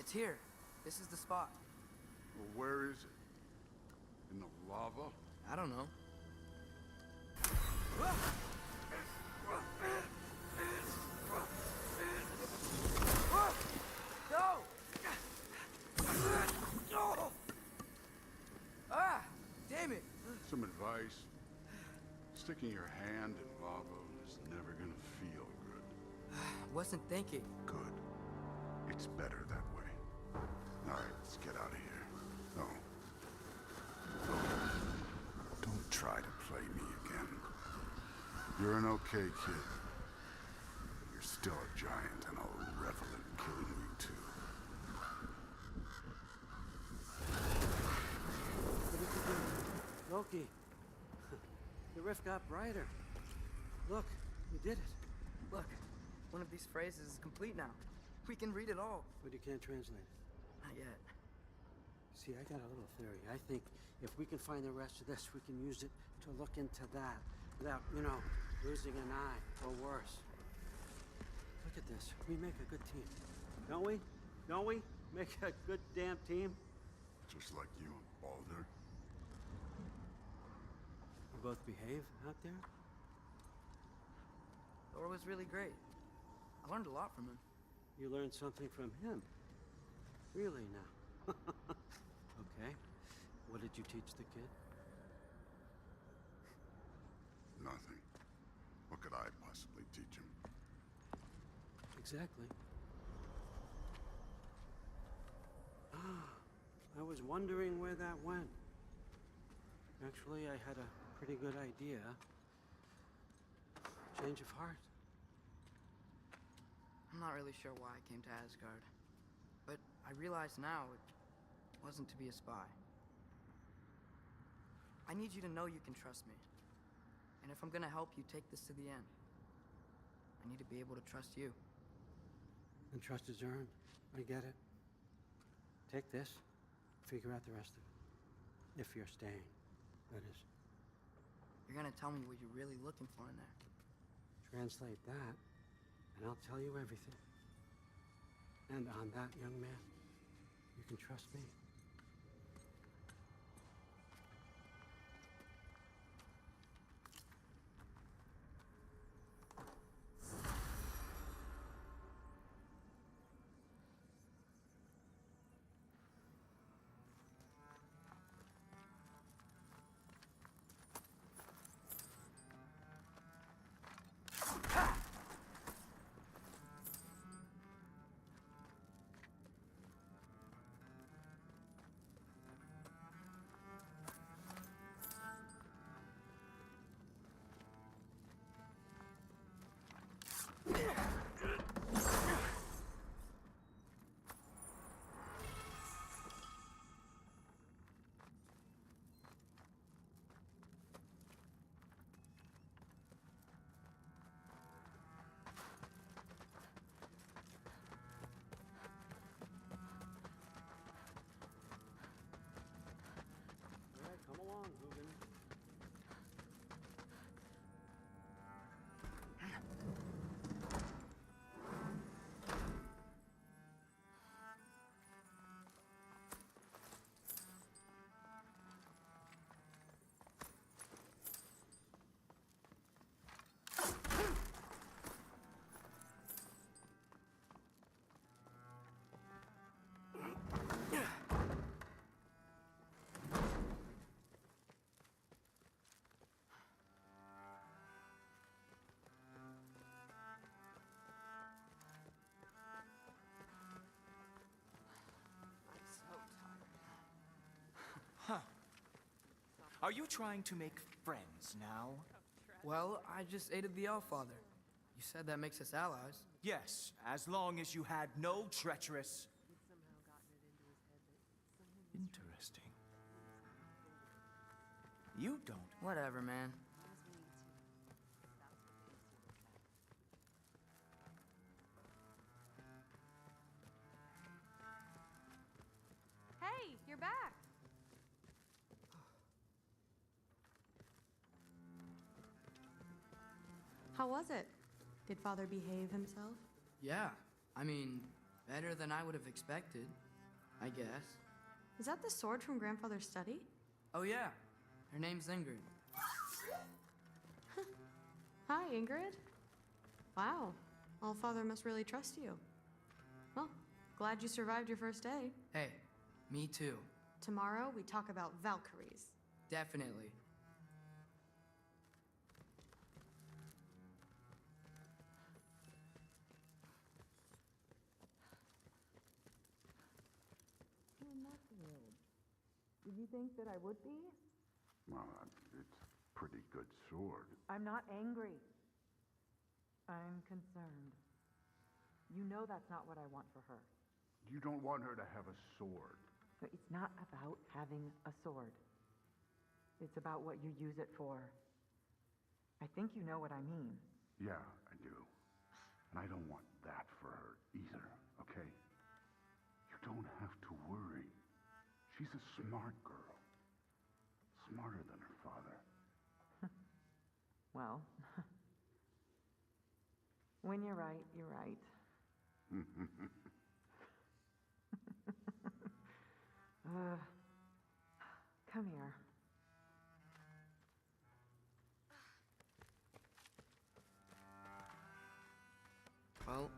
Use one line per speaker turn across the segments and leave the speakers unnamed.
It's here. This is the spot.
Well, where is it? In the lava?
I don't know. No! Ah! Damn it!
Some advice. Sticking your hand in lava is never gonna feel good.
Wasn't thinking.
Good. It's better that way. Alright, let's get out of here. No. Don't try to play me again. You're an okay kid. But you're still a giant, and I'll revel in killing you too.
What did you do? Loki. The rift got brighter. Look, you did it.
Look, one of these phrases is complete now. We can read it all.
But you can't translate it.
Not yet.
See, I got a little theory. I think if we can find the rest of this, we can use it to look into that without, losing an eye or worse. Look at this. We make a good team. Don't we? Don't we? Make a good damn team?
Just like you and Baldur.
We both behave out there?
Thor was really great. I learned a lot from him.
You learned something from him? Really now? Okay. What did you teach the kid?
Nothing. What could I possibly teach him?
Exactly. I was wondering where that went. Actually, I had a pretty good idea. Change of heart.
I'm not really sure why I came to Asgard. But I realize now it wasn't to be a spy. I need you to know you can trust me. And if I'm gonna help you take this to the end, I need to be able to trust you.
And trust is earned. I get it. Take this, figure out the rest of it. If you're staying, that is.
You're gonna tell me what you're really looking for in there.
Translate that, and I'll tell you everything. And on that, young man, you can trust me. All right, come along, Hugin.
Are you trying to make friends now?
Well, I just aided the Allfather. You said that makes us allies.
Yes, as long as you had no treacherous... Interesting. You don't.
Whatever, man.
Hey, you're back.
How was it? Did Father behave himself?
Yeah, I mean, Better than I would have expected, I guess.
Is that the sword from Grandfather's study?
Oh yeah, her name's Ingrid.
Hi, Ingrid. Wow, Allfather must really trust you. Well, glad you survived your first day.
Hey, me too.
Tomorrow, we talk about Valkyries.
Definitely.
Did you think that I would be?
Well, it's a pretty good sword.
I'm not angry. I'm concerned. You know that's not what I want for her.
You don't want her to have a sword.
But it's not about having a sword. It's about what you use it for. I think you know what I mean.
Yeah, I do. And I don't want that for her either, okay? You don't have to worry. She's a smart girl. Smarter than her father.
Well, when you're right, you're right. Come here.
Well,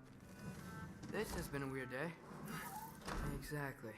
this has been a weird day. Exactly.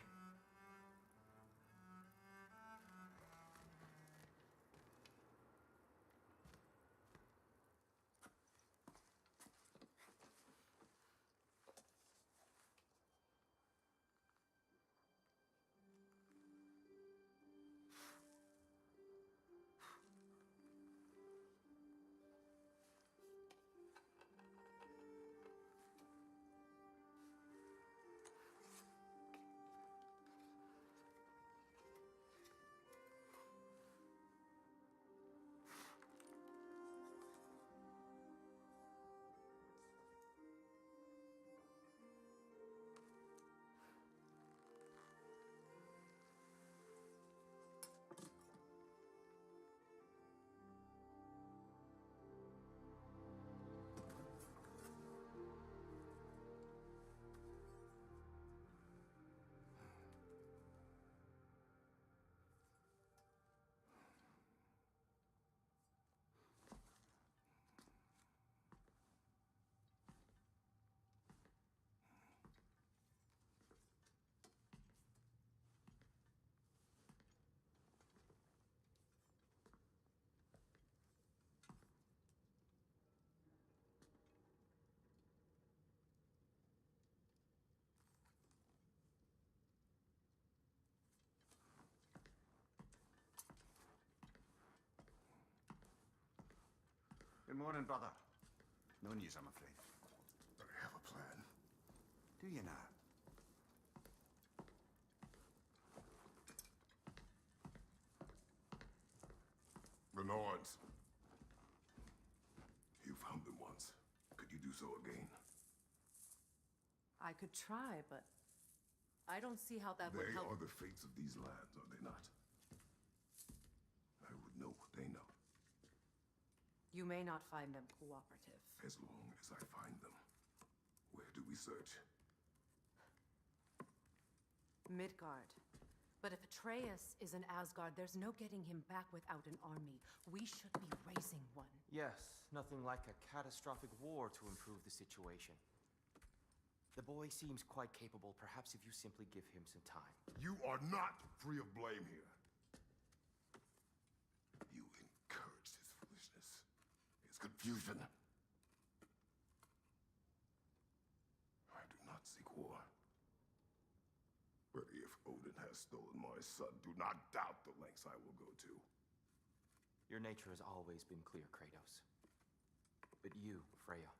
Good morning, brother. No news, I'm afraid.
I have a plan.
Do you now?
The Norns. You found them once. Could you do so again?
I could try, but I don't see how that would
They
help.
are the fates of these lands, are they not? I would know what they know,
You may not find them cooperative.
as long as I find them. Where do we search?
Midgard. But if Atreus is in Asgard, there's no getting him back without an army. We should be raising one.
Yes, nothing like a catastrophic war to improve the situation. The boy seems quite capable. Perhaps if you simply give him some time.
You are not free of blame here. You encouraged his foolishness, his confusion. I do not seek war. But if Odin has stolen my son, do not doubt the lengths I will go to.
Your nature has always been clear, Kratos. But you, Freya.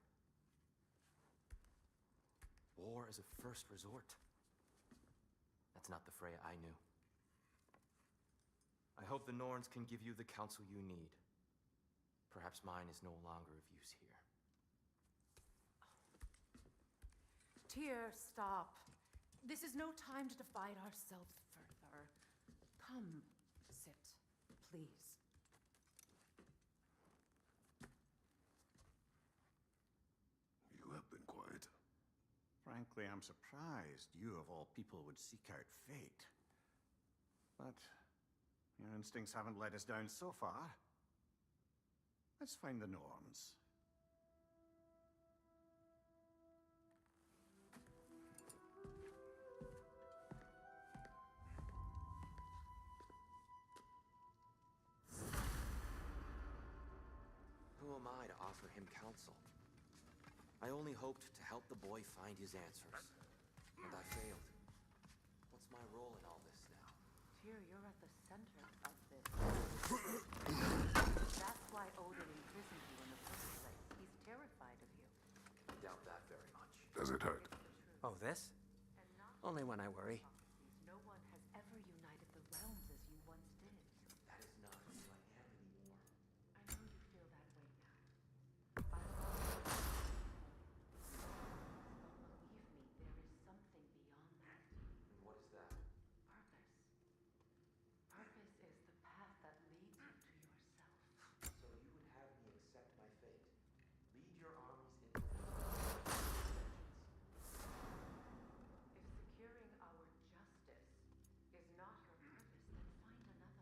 War is a first resort. That's not the Freya I knew. I hope the Norns can give you the counsel you need. Perhaps mine is no longer of use here.
Tyr, stop. This is no time to divide ourselves further. Come, sit, please.
You have been quiet.
Frankly, frankly, I'm surprised you, of all people, would seek out fate. But your instincts haven't let us down so far. Let's find the Norns.
Who am I to offer him counsel? I only hoped to help the boy find his answers. And I failed. What's my role in all this now?
Tyr, you're at the center of this. That's why Odin imprisoned you in the first place. He's terrified of you.
I doubt that very much.
Does it hurt?
Oh, this?
And not
Only when I worry.
prophecies, no one has ever united the realms as you once did.
That is not who I am anymore.
I know you feel that way now. I love you. But believe me, there is something beyond that.
And what is that?
Purpose. Purpose is the path that leads you to yourself.
So you would have me accept my fate? Lead your armies into vengeance?
If securing our justice is not your purpose, then find another.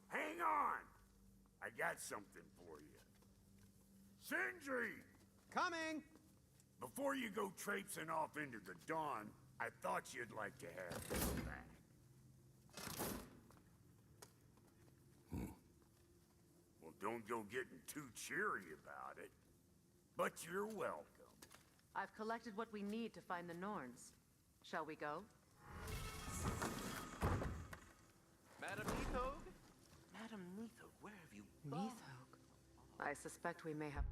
Hang on! I got something for you. Sindri!
Coming!
Before you go traipsing off into the dawn, I thought you'd like to have this back. Well, don't go getting too cheery about it. But you're welcome.
I've collected what we need to find the Norns. Shall we go?
Madam Neathog?
Madam Neathog, where have you
Neathog. I suspect we may have...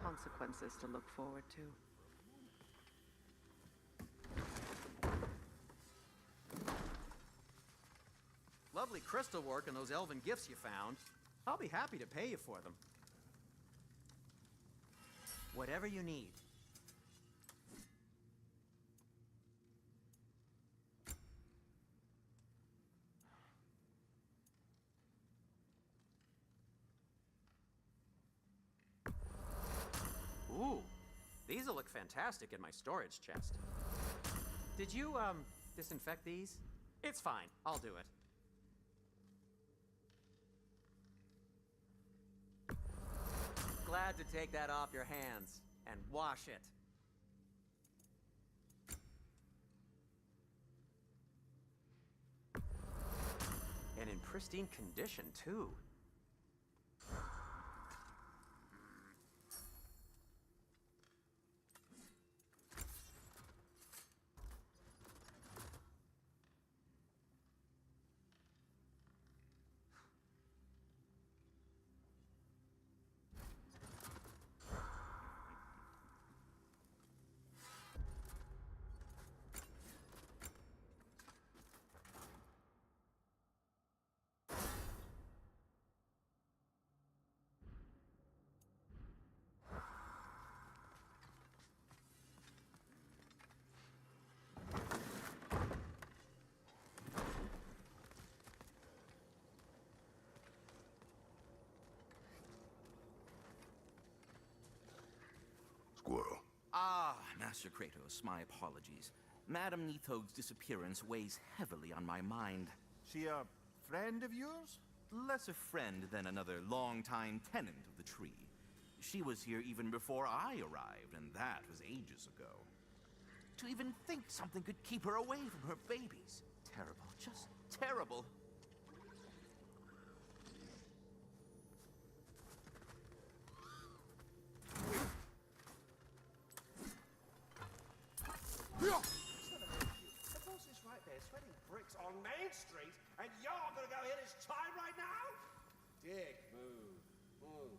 consequences to look forward to.
Lovely crystal work and those elven gifts you found. I'll be happy to pay you for them. Whatever you need. Ooh, these'll look fantastic in my storage chest. Did you, disinfect these? It's fine, I'll do it. Glad to take that off your hands and wash it. And in pristine condition, too.
Master Kratos, my apologies. Madame Nithog's disappearance weighs heavily on my mind.
She a friend of yours?
Less a friend than another longtime tenant of the tree. She was here even before I arrived, and that was ages ago. To even think something could keep her away from her babies. Terrible, just terrible.
The boss is right there, sweating bricks on Main Street, and you're gonna go hit his chime right now? Dick, move. Move.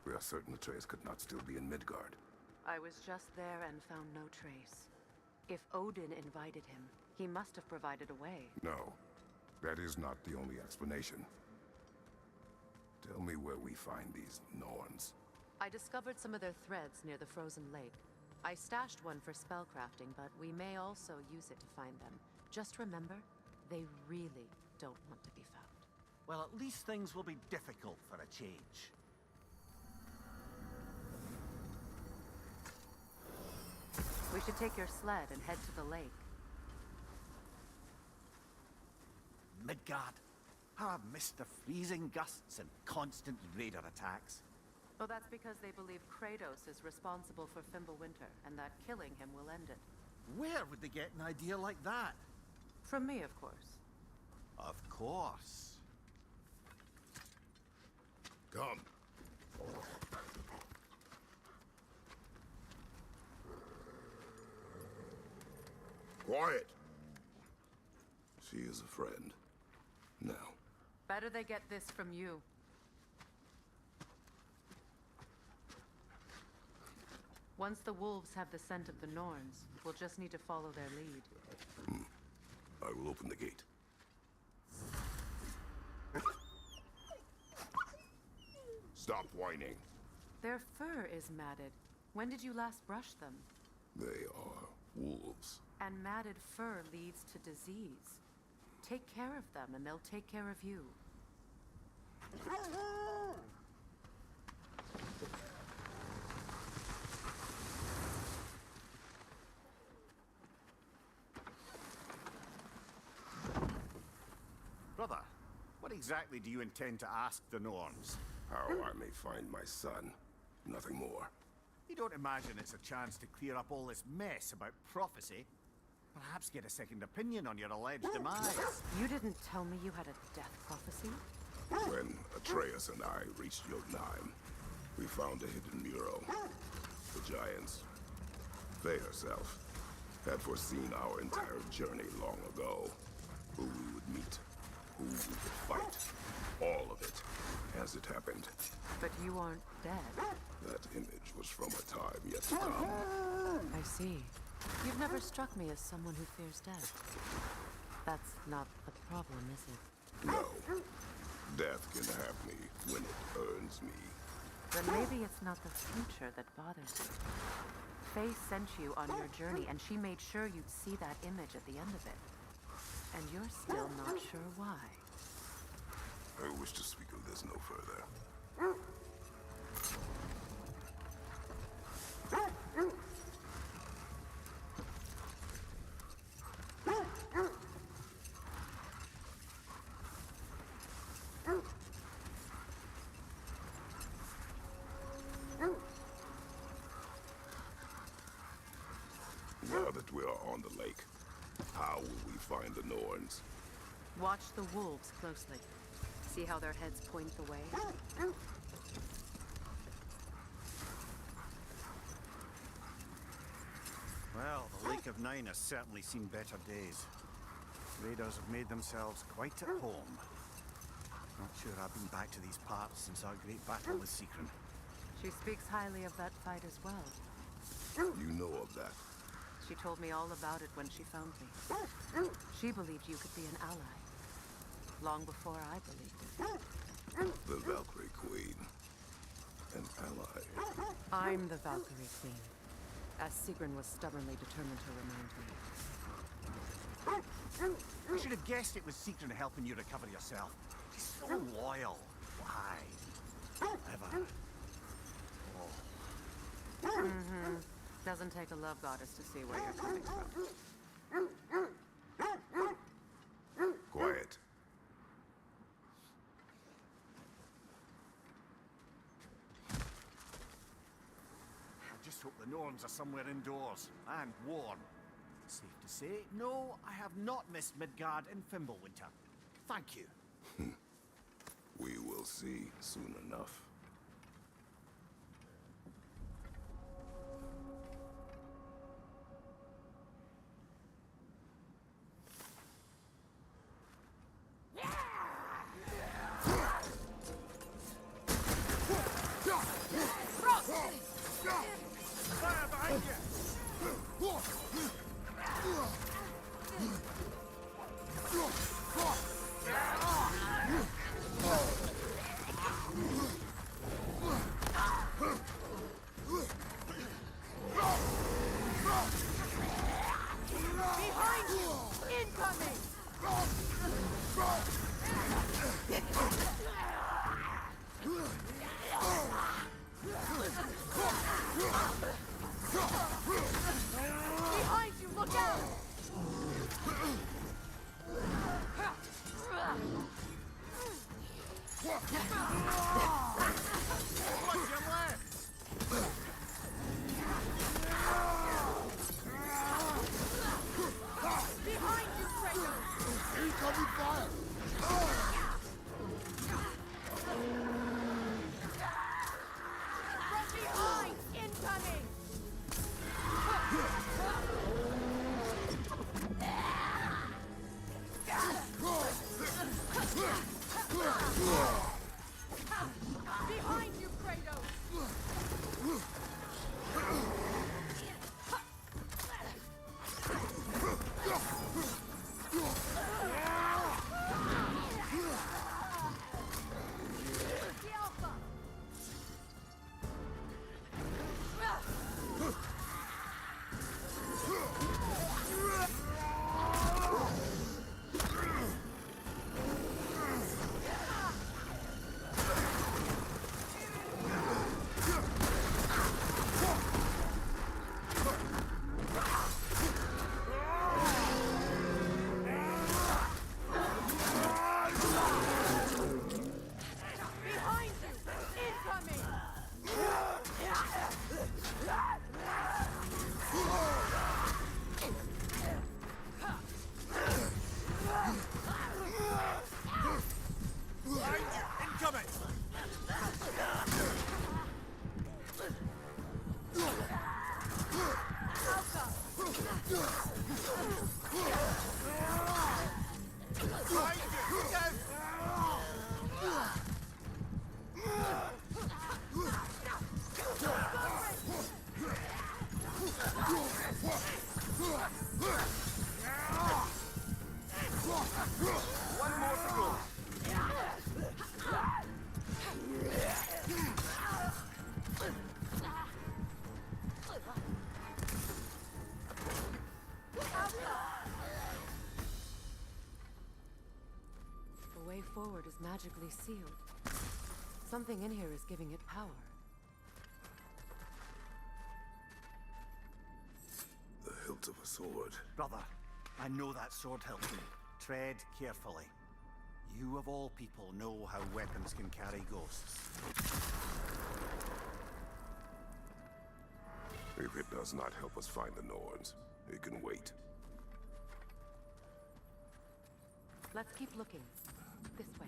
We are certain Atreus could not still be in Midgard.
I was just there and found no trace. If Odin invited him, he must have provided a way.
No, that is not the only explanation. Tell me where we find these Norns.
I discovered some of their threads near the frozen lake. I stashed one for spellcrafting, but we may also use it to find them. Just remember, they really don't want to be found.
Well, at least things will be difficult for a change.
We should take your sled and head to the lake.
Midgard. How amidst the freezing gusts and constant raider attacks.
Well, that's because they believe Kratos is responsible for Fimbulwinter, and that killing him will end it.
Where would they get an idea like that?
From me, of course.
Of course.
Come. Quiet. She is a friend. Now.
Better they get this from you. Once the wolves have the scent of the Norns, we'll just need to follow their lead.
I will open the gate. Stop whining.
Their fur is matted. When did you last brush them?
They are wolves.
And matted fur leads to disease. Take care of them, and they'll take care of you.
Brother, what exactly do you intend to ask the Norns?
How I may find my son. Nothing more.
You don't imagine it's a chance to clear up all this mess about prophecy? Perhaps get a second opinion on your alleged demise.
You didn't tell me you had a death prophecy?
When Atreus and I reached Jotunheim, we found a hidden mural. The giants, Faye herself, had foreseen our entire journey long ago. Who we would meet, who we would fight, all of it, as it happened.
But you aren't dead.
That image was from a time yet to come.
I see. You've never struck me as someone who fears death. That's not the problem, is it?
No. Death can have me when it earns me.
Then maybe it's not the future that bothers you. Faye sent you on your journey, and she made sure you'd see that image at the end of it. And you're still not sure why.
I wish to speak of this no further. Now that we are on the lake, How will we find the Norns?
Watch the wolves closely. See how their heads point the way?
Well, the Lake of Nine has certainly seen better days. Raiders have made themselves quite at home. Not sure I've been back to these parts since our great battle with Seekron.
She speaks highly of that fight as well.
You know of that.
She told me all about it when she found me. She believed you could be an ally. Long before I believed it.
The Valkyrie Queen. An ally.
I'm the Valkyrie Queen, as Sigrun was stubbornly determined to remind me.
I should have guessed it was Seekron helping you recover yourself. She's so loyal. Why? Ever. Oh.
Doesn't take a love goddess to see where you're coming from.
Quiet.
I just hope the Norns are somewhere indoors and warm. Safe to say, no, I have not missed Midgard and Fimbulwinter. Thank you.
We will see soon enough.
Fire behind you!
Behind you! Incoming! Behind you! Look out!
What's your left?
Behind you, Kratos!
Incoming fire!
From behind! Incoming! Behind you, Kratos! The Alpha! Behind you! Incoming!
Incoming! Behind you! Look out! One more to go.
The way forward is magically sealed. Something in here is giving it power.
The hilt of a sword.
Brother, I know that sword helps me. Tread carefully. You of all people know how weapons can carry ghosts.
If it does not help us find the Norns, it can wait.
Let's keep looking. This way.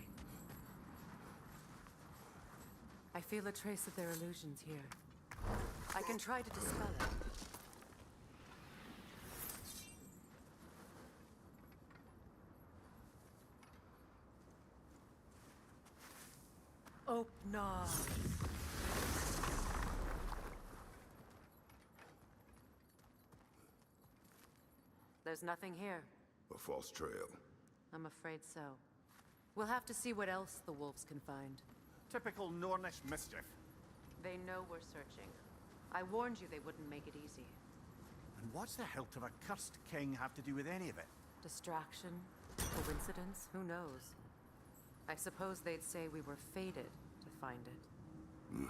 I feel a trace of their illusions here. I can try to dispel it. Oh, no. There's nothing here.
A false trail.
I'm afraid so. We'll have to see what else the wolves can find.
Typical Nornish mischief.
They know we're searching. I warned you they wouldn't make it easy.
And what's the hilt of a cursed king have to do with any of it?
Distraction? Coincidence? Who knows? I suppose they'd say we were fated to find it.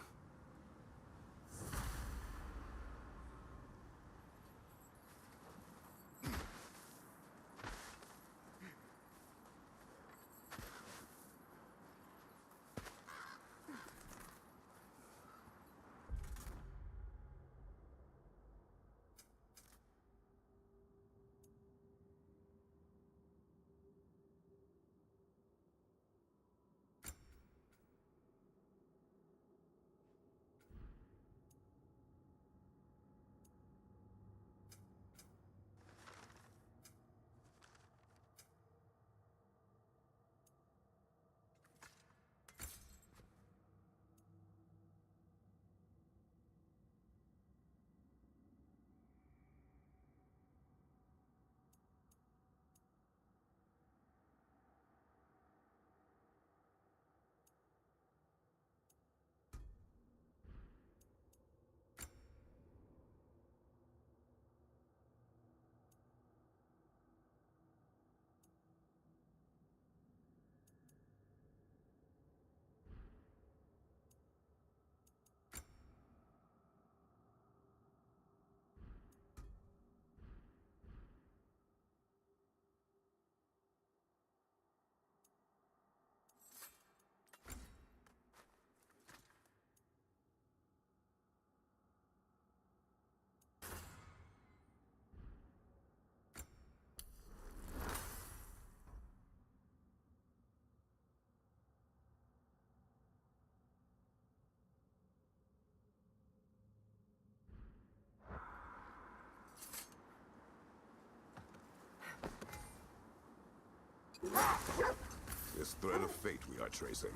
This thread of fate we are tracing.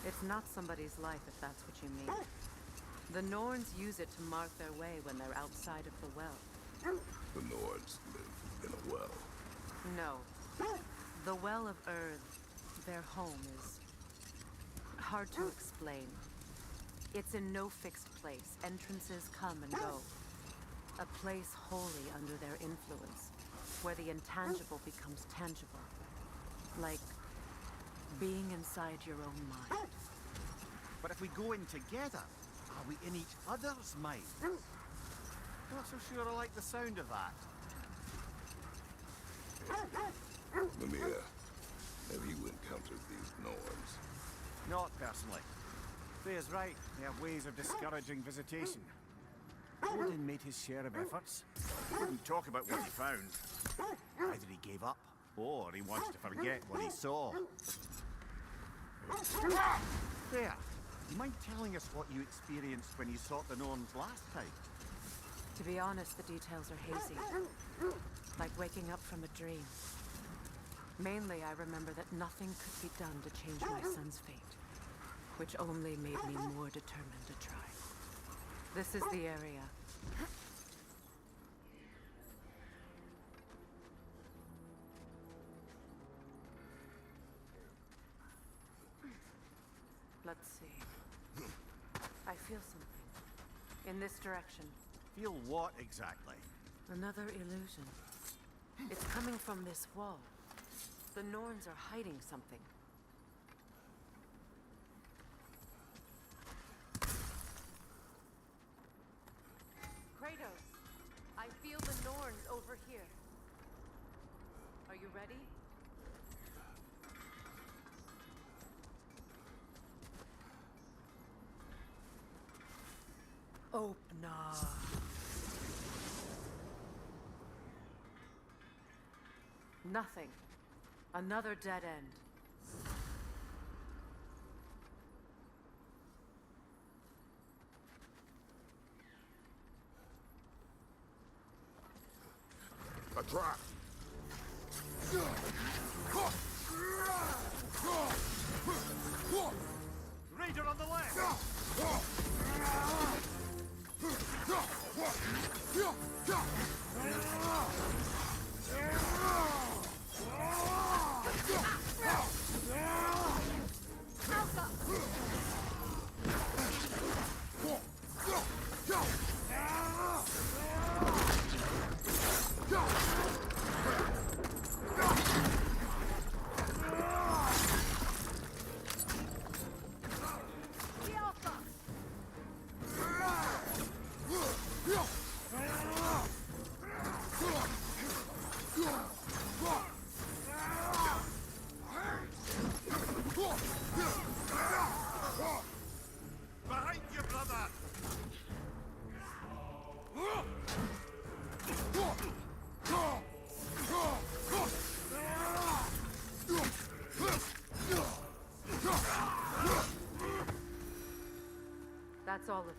It's not somebody's life, if that's what you mean. The Norns use it to mark their way when they're outside of the well.
The Nords live in a well.
No. The Well of Earth, their home, is hard to explain. It's in no fixed place. Entrances come and go. A place wholly under their influence, where the intangible becomes tangible. Like being inside your own mind.
But if we go in together, are we in each other's minds? Not so sure I like the sound of that.
Mimir, have you encountered these Norns?
Not personally. Freya's right. They have ways of discouraging visitation. Odin made his share of efforts. He wouldn't talk about what he found. Either he gave up, or he wants to forget what he saw. Freya, you mind telling us what you experienced when you sought the Norns last time?
To be honest, the details are hazy. Like waking up from a dream. Mainly, I remember that nothing could be done to change my son's fate, which only made me more determined to try. This is the area. Let's see. I feel something. In this direction.
Feel what exactly?
Another illusion. It's coming from this wall. The Norns are hiding something. Kratos, I feel the Norns over here. Are you ready? Open up. Nothing. Another dead end.
A trap!
Raider on the left! Behind you, brother!
That's all of them.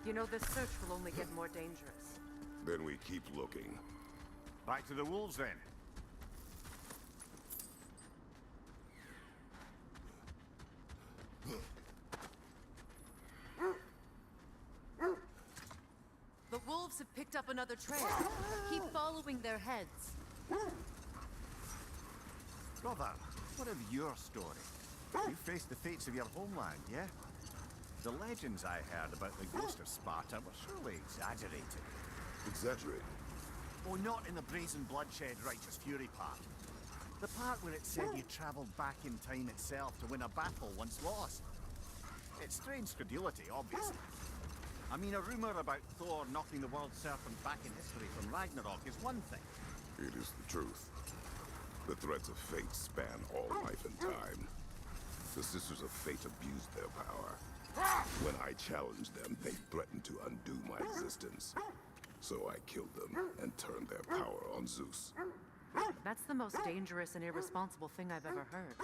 You know, this search will only get more dangerous.
Then we keep looking.
Back to the wolves, then.
The wolves have picked up another trail. Keep following their heads.
Brother, what of your story? You faced the fates of your homeland, yeah? The legends I heard about the ghost of Sparta were surely exaggerated.
Exaggerate.
Oh, not in the brazen bloodshed righteous fury part. The part where it said you travelled back in time itself to win a battle once lost. It's strange credulity, obviously. I mean, a rumour about Thor knocking the world serpent back in history from Ragnarok is one thing.
It is the truth. The threads of fate span all life and time. The Sisters of Fate abused their power. When I challenged them, they threatened to undo my existence. So I killed them and turned their power on Zeus.
That's the most dangerous and irresponsible thing I've ever heard.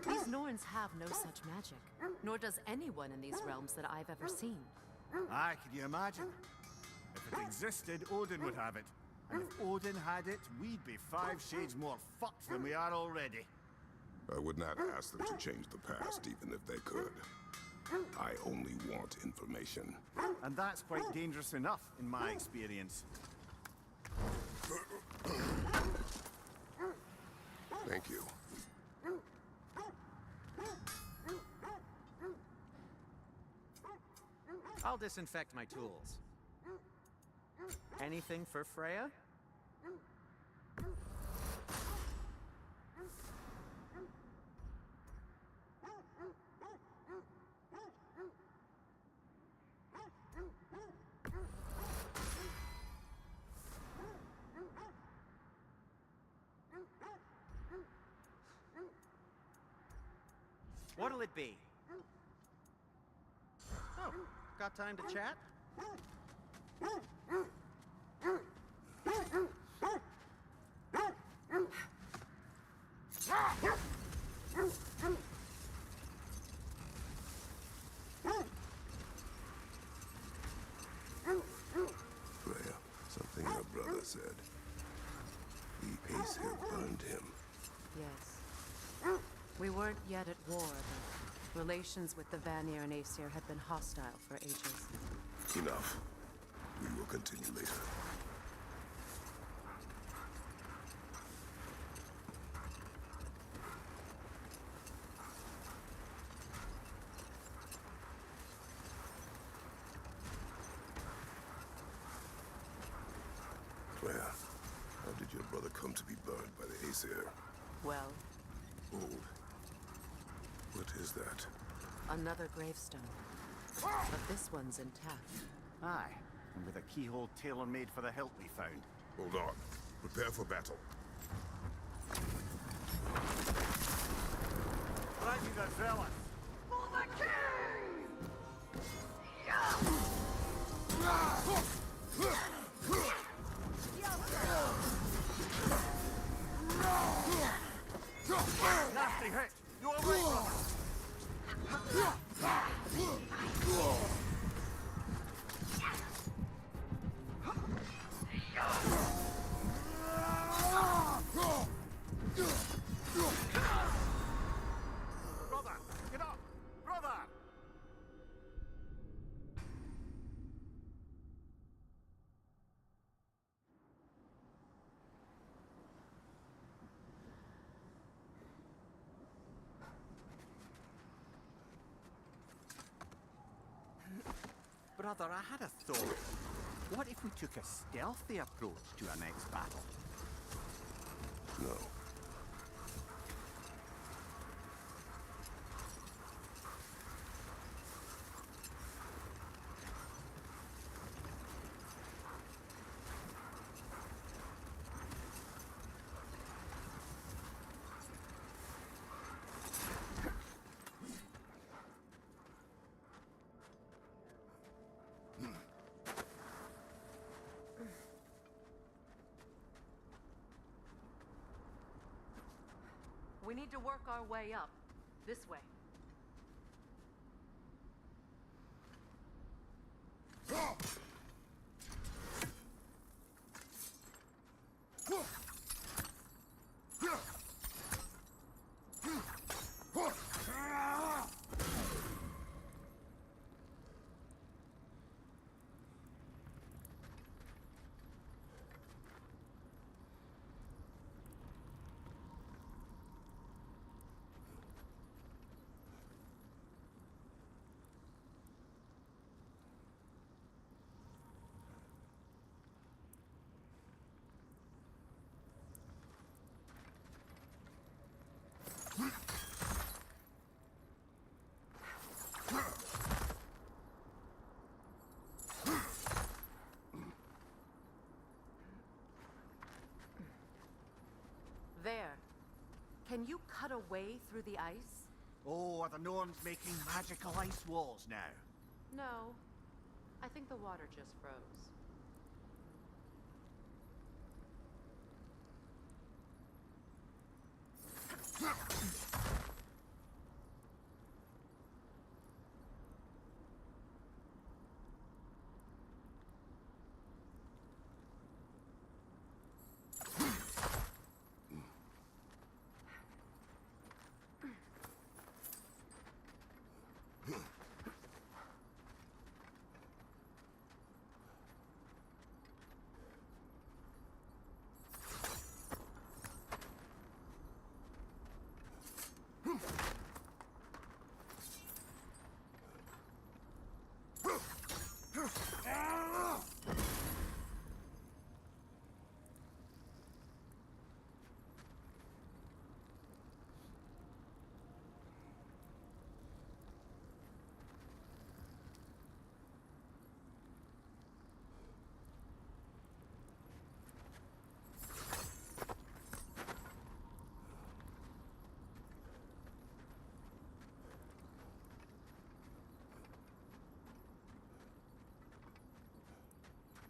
These Norns have no such magic, nor does anyone in these realms that I've ever seen.
Aye, can you imagine? If it existed, Odin would have it. And if Odin had it, we'd be 5 shades more fucked than we are already.
I would not ask them to change the past, even if they could. I only want information.
And that's quite dangerous enough, in my experience.
Thank you.
I'll disinfect my tools. Anything for Freya? What'll it be? Oh, got time to chat?
Freya, something your brother said. The Aesir burned him.
Yes. We weren't yet at war, but relations with the Vanir and Aesir had been hostile for ages.
Enough. We will continue later. Freya, how did your brother come to be burned by the Aesir?
Well,
Old. What is that?
another gravestone. But this one's intact.
Aye, and with a keyhole tailor-made for the hilt we found.
Hold on. Prepare for battle.
Rising the zealot!
For the king!
No!
Brother, I had a thought. What if we took a stealthy approach to our next battle?
No.
We need to work our way up. This way. There. Can you cut a way through the ice?
Oh, are the Norns making magical ice walls now?
No. I think the water just froze.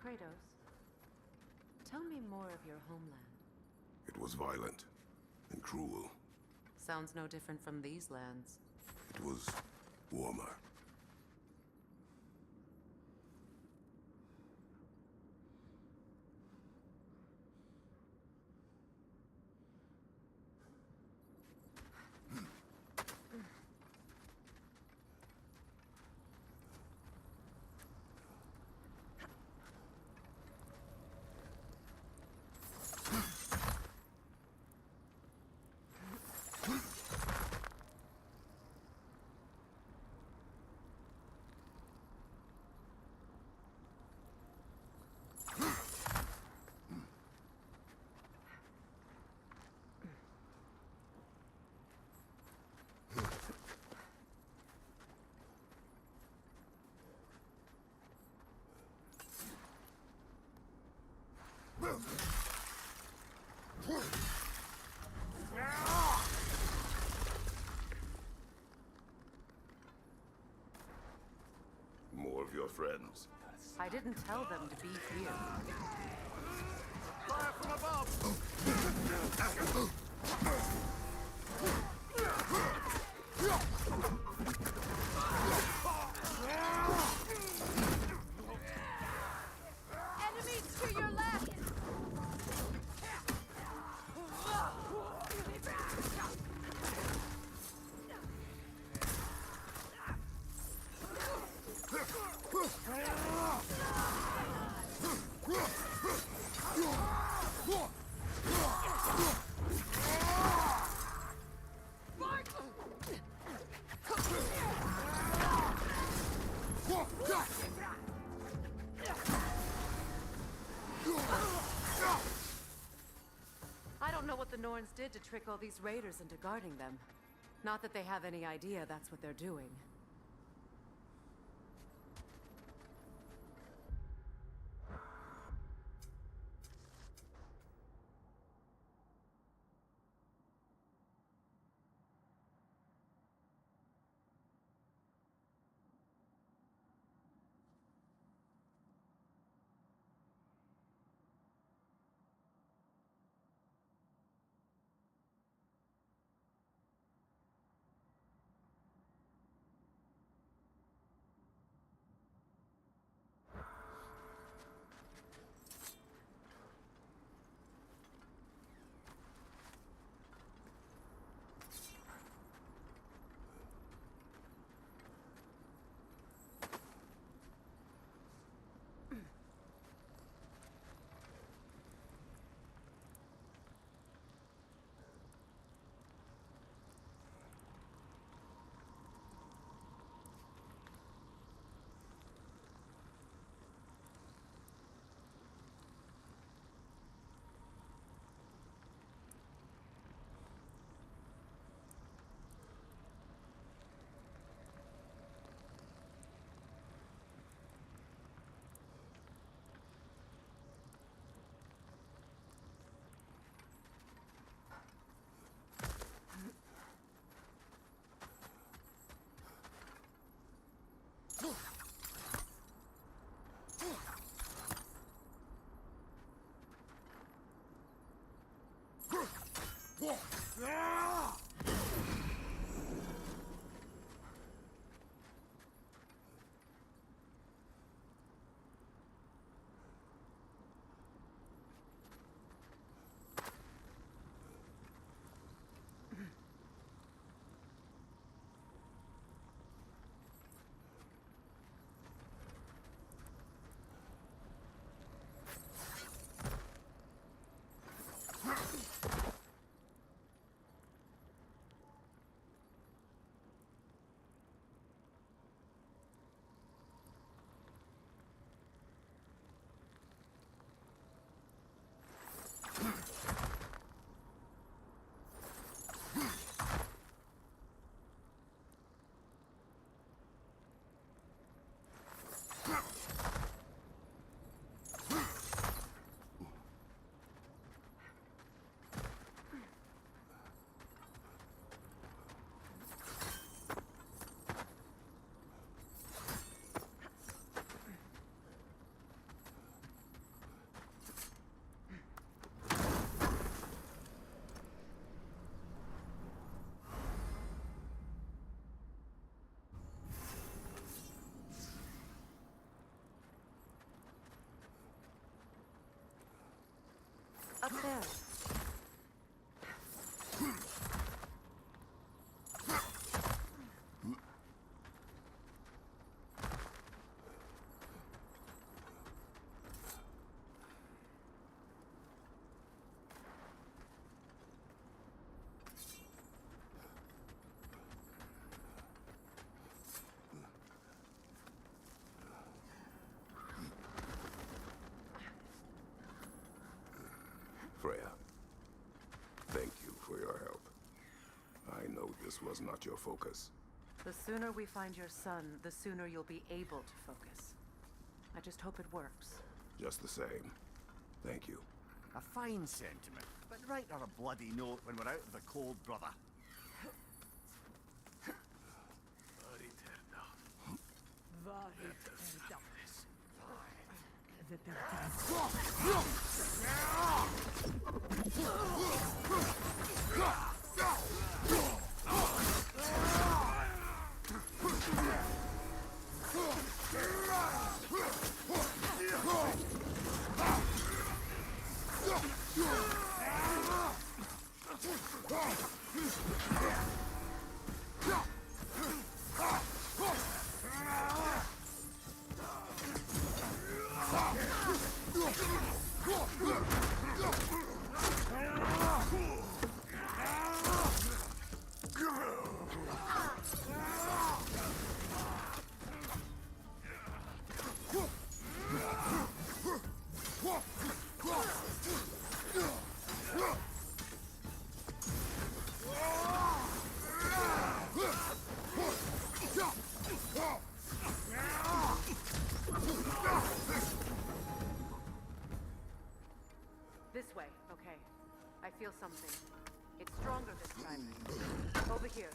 Kratos, tell me more of your homeland.
It was violent and cruel.
Sounds no different from these lands.
It was warmer. More of your friends.
I didn't tell them to be here.
Fire from above!
Enemies to your left! know what the Norns did to trick all these raiders into guarding them. Not that they have any idea that's what they're doing. Up there.
Freya, thank you for your help. I know this was not your focus.
The sooner we find your son, the sooner you'll be able to focus. I just hope it works.
Just the same, thank you.
A fine sentiment, but write her a bloody note when we're out of the cold, brother.
feel something. It's stronger this time. Over here.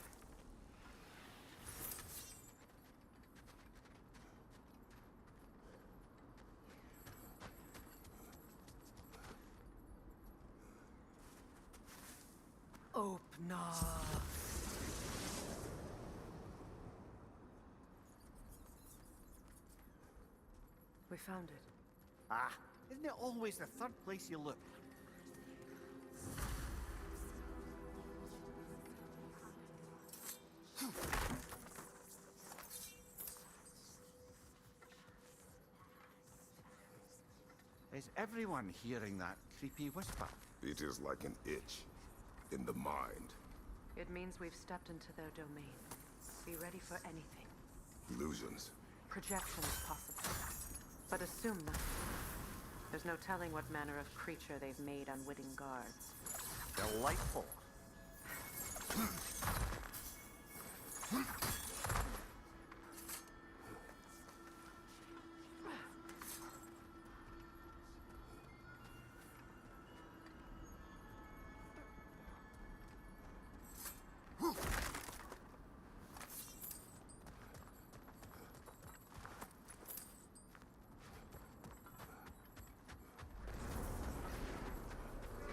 Open up. We found it.
Ah, isn't it always the third place you look? Is everyone hearing that creepy whisper?
It is like an itch in the mind.
It means we've stepped into their domain. Be ready for anything.
Illusions.
Projection is possible. But assume nothing. There's no telling what manner of creature they've made unwitting guards.
Delightful.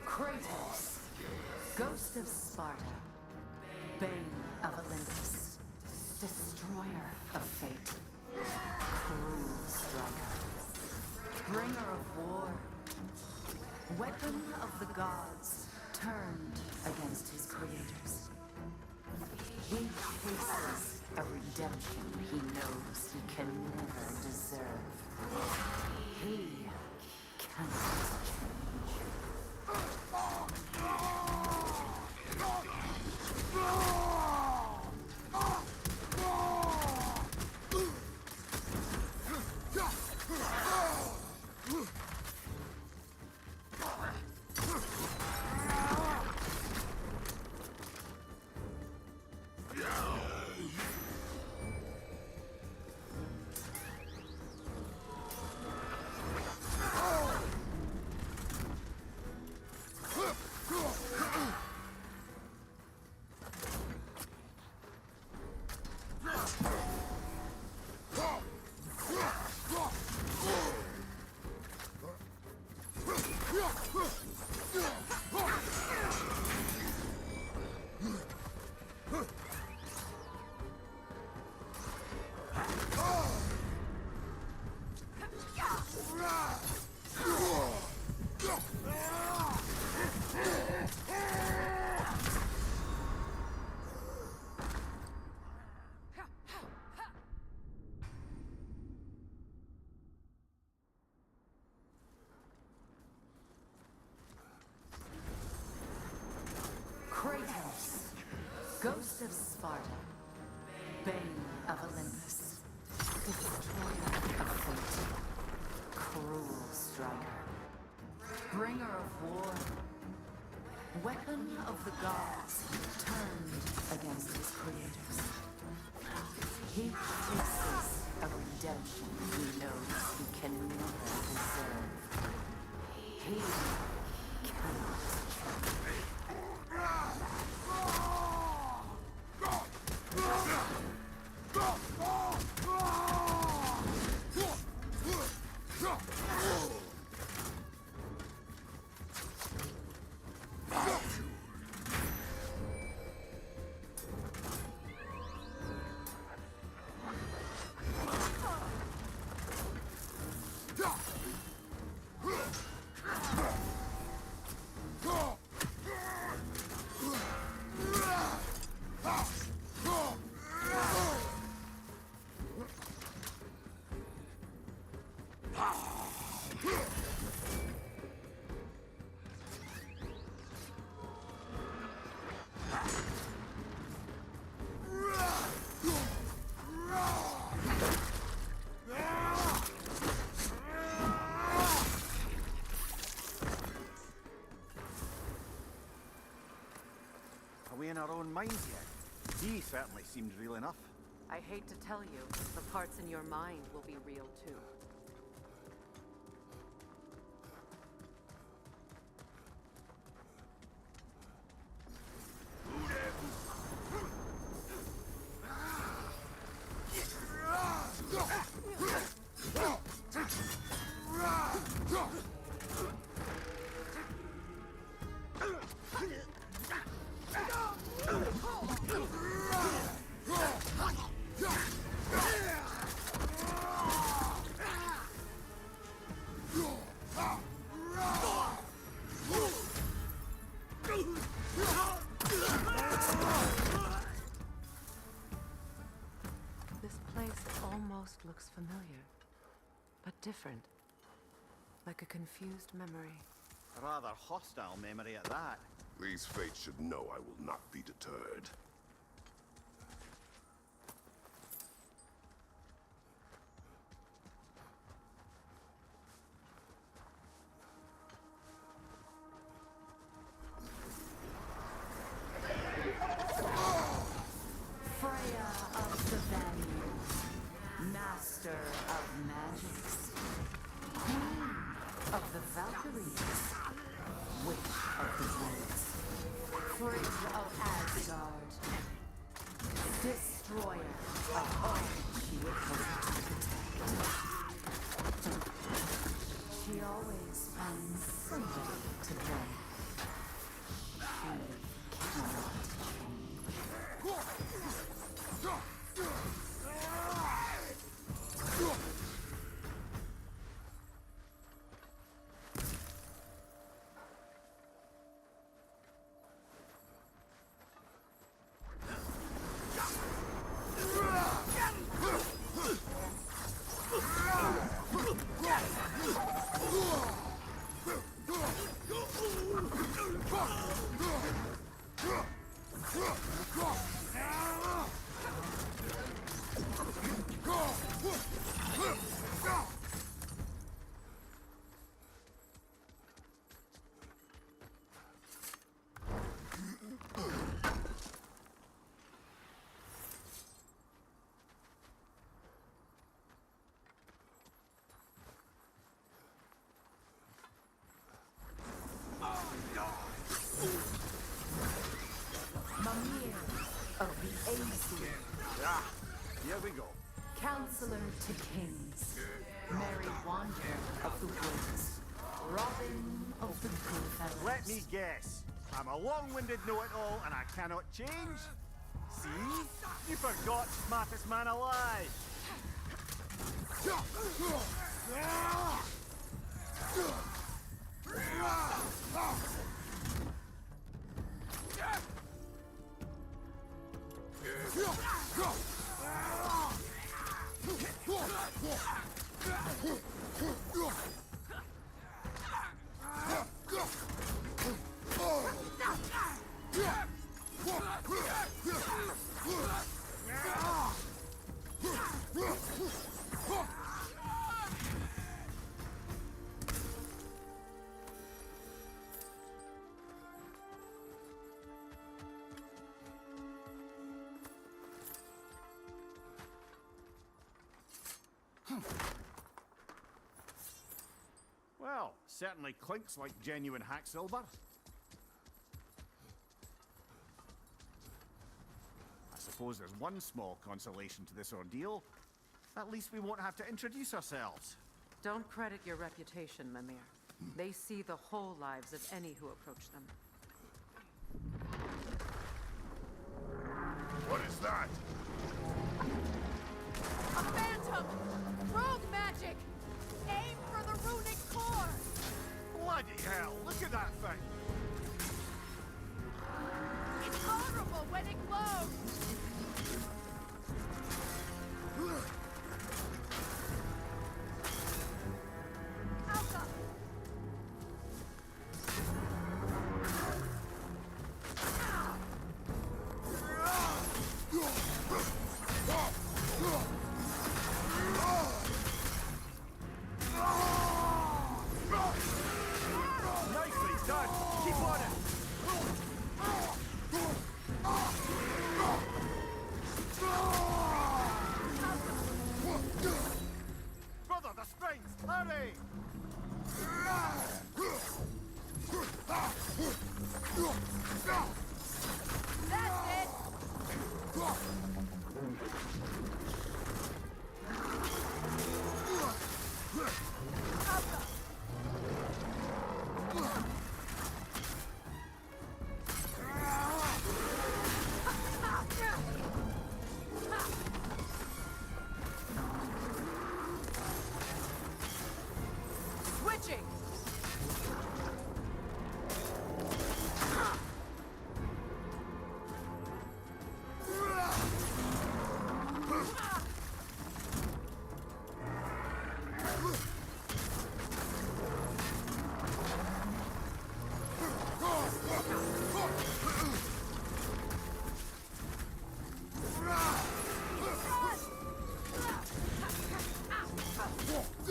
Kratos, Ghost of Sparta, Bane of Olympus, Destroyer of Fate, Cruel Striker, Bringer of War, Weapon of the Gods, turned against his creators. He faces a redemption he knows he can never deserve. He cannot change. Kratos, Ghost of Sparta, Bane of Olympus, Destroyer of Fate, Cruel Striker, Bringer of War, Weapon of the Gods, turned against his creators. He faces a redemption he knows he can never deserve. He cannot change.
Are we in our own minds yet? He certainly seemed real enough.
I hate to tell you, the parts in your mind will be real too. This place almost looks familiar, but different. Like a confused memory.
A rather hostile memory at that.
These fates should know I will not be deterred.
Freya of the Valley, Master of Magics, Queen of the Valkyries, Witch of the Woods, Fridge of Asgard, Destroyer of all she was hoping to protect. She always finds somebody to blame. She cannot of the Aesir,
Ah, here we go.
Counselor to Kings, Merry Wanderer of the Woods, Robin of the Good
Let me guess. I'm a long-winded know-it-all and I cannot change? See? You forgot smartest man alive. Well, certainly clinks like genuine hack silver. I suppose there's one small consolation to this ordeal. At least we won't have to introduce ourselves.
Don't credit your reputation, Mimir. They see the whole lives of any who approach them.
What is that?
A phantom! Rogue magic! Aim for the runic core!
Bloody hell, look at that thing!
It's vulnerable when it glows! Alpha!
Nicely done! Keep on it! Brother, the springs! Hurry!
That's it!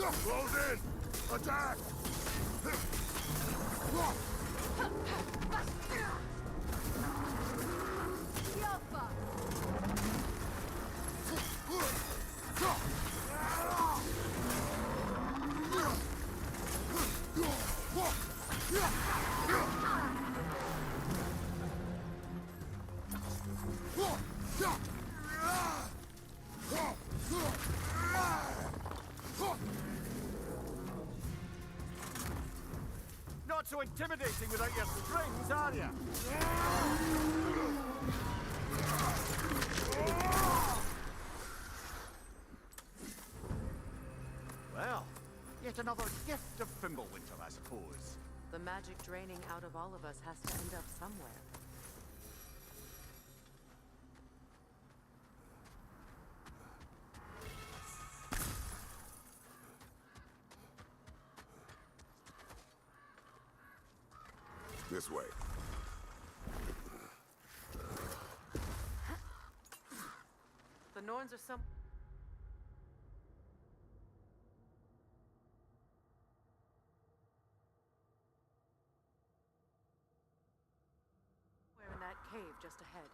Close in! Attack!
Yelpa!
Not so intimidating without your strings, are you? Well, yet another gift of Fimbulwinter, I suppose.
The magic draining out of all of us has to end up somewhere.
This way.
The Norns are some... We're in that cave just ahead.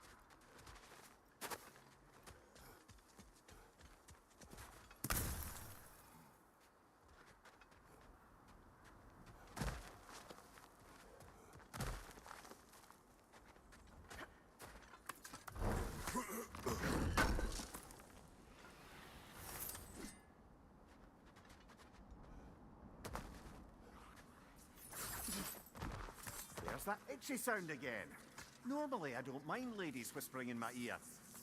There's that itchy sound again. Normally, I don't mind ladies whispering in my ear,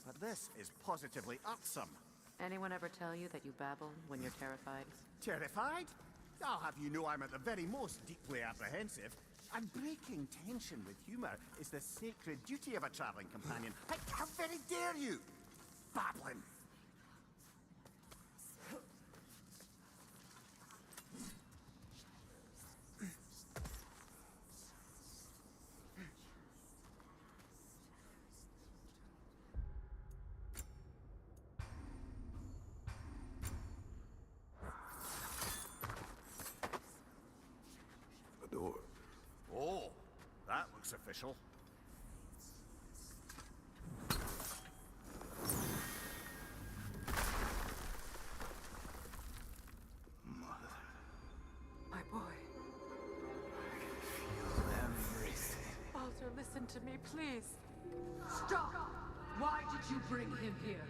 but this is positively irksome.
Anyone ever tell you that you babble when you're terrified?
Terrified? I'll have you know I'm at the very most deeply apprehensive. And breaking tension with humor is the sacred duty of a traveling companion. How very dare you? Babbling.
A door.
Oh, that looks official.
My boy. Baldur, listen to me, please.
Stop! Why did you bring him here?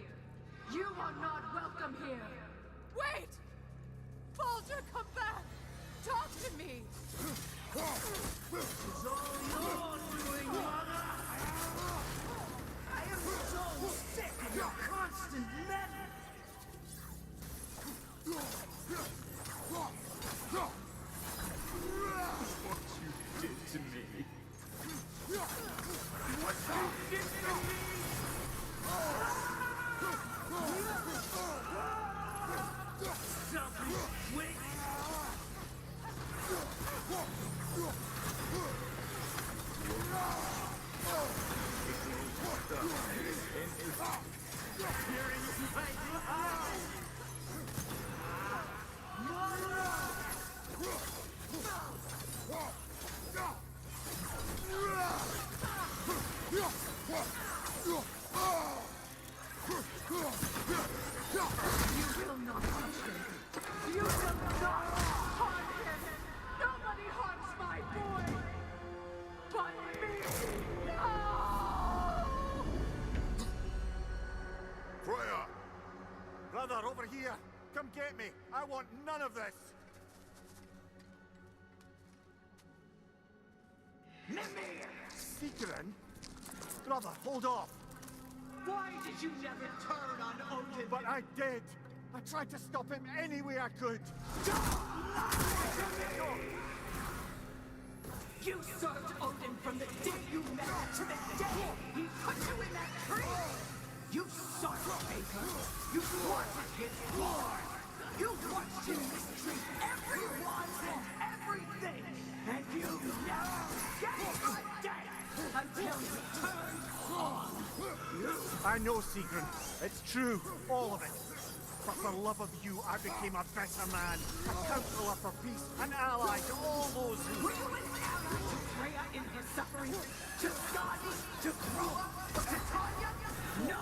You are not welcome here! Wait! Baldur, come back! Talk to me!
It's all your doing, mother! I am so sick of your constant meddling!
What you did to me.
What you did to me! Something quick!
You will not touch him! You will not harm him! Nobody harms my boy! But me! No!
Freya!
Brother, over here! Come get me! I want none of this!
Mimir!
Seekerin? Brother, hold off!
Why did you never turn on Odin?
But I did! I tried to stop him any way I could!
Don't lie to me! You served Odin from the day you met to the day he put you in that tree! You saw it, Baker! You wanted his blood! You watched him mistreat everyone and everything! And you never gave a damn until he turned on you!
I know, Seekerin. It's true. All of it. But for love of you, I became a better man. A counselor for peace, an ally to all those who...
Were you an ally to Freya in her suffering? To Skadi? To Groa? To Tanya? No!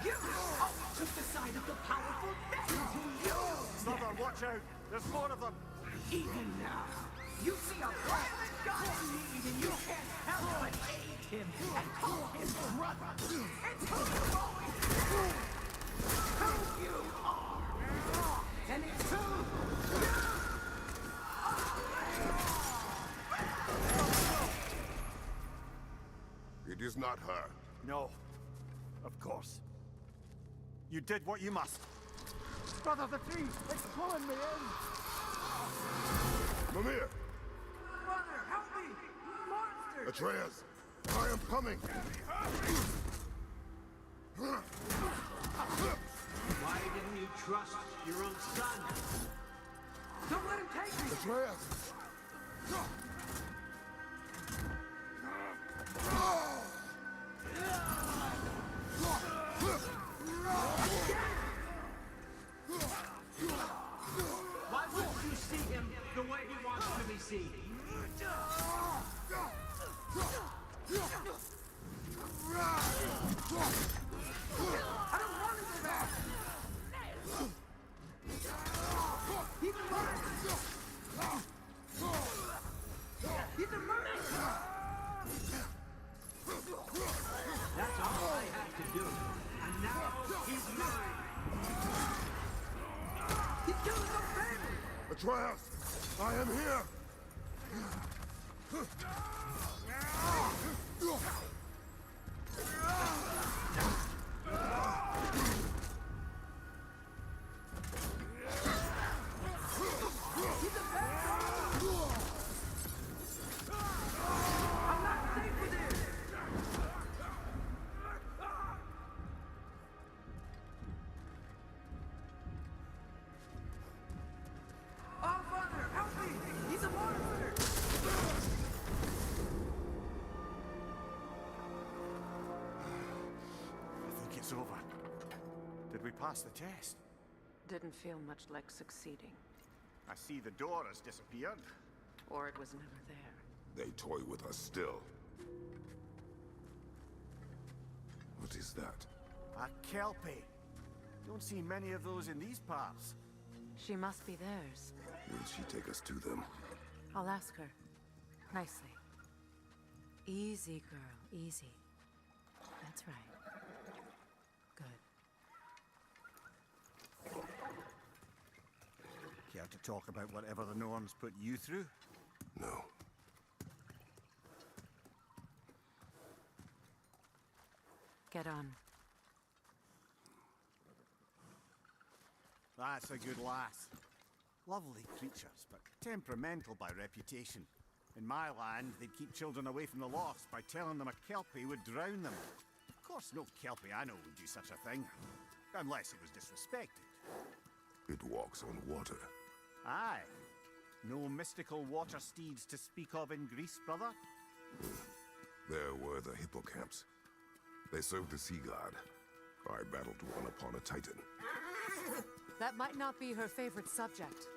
You always took the side of the powerful men who used them.
Mother, watch out! There's more of them!
Even now, you see a violent god in need and you can't help but aid him and call him brother. It's who you've always been. Who you are. And it's who you are.
It is not her.
No. Of course. You did what you must. Brother, the tree! It's pulling me in!
Mimir!
Brother, help me! Monster!
Atreus! I am coming!
Why didn't you trust your own son?
Don't let him take me!
Atreus!
Why won't you see him the way he wants to be seen?
I don't want to go back! He's mine! He's a murderer!
That's all I had to do. And now he's mine.
He's killing our family!
Atreus! I am here!
I'm not safe with him! Oh, Father, help me! He's a monster!
I think it's over. Did we pass the test?
Didn't feel much like succeeding.
I see the door has disappeared.
Or it was never there.
They toy with us still. What is that?
A kelpie. Don't see many of those in these parts.
She must be theirs.
Will she take us to them?
I'll ask her. Nicely. Easy, girl. Easy. That's right. Good.
Care to talk about whatever the Norns put you through?
No.
Get on.
That's a good lass. Lovely creatures, but temperamental by reputation. In my land, they'd keep children away from the lochs by telling them a kelpie would drown them. Of course, no kelpie I know would do such a thing. Unless it was disrespected.
It walks on water.
Aye. No mystical water steeds to speak of in Greece, brother?
There were the hippocamps. They served the sea god. I battled one upon a titan.
That might not be her favorite subject.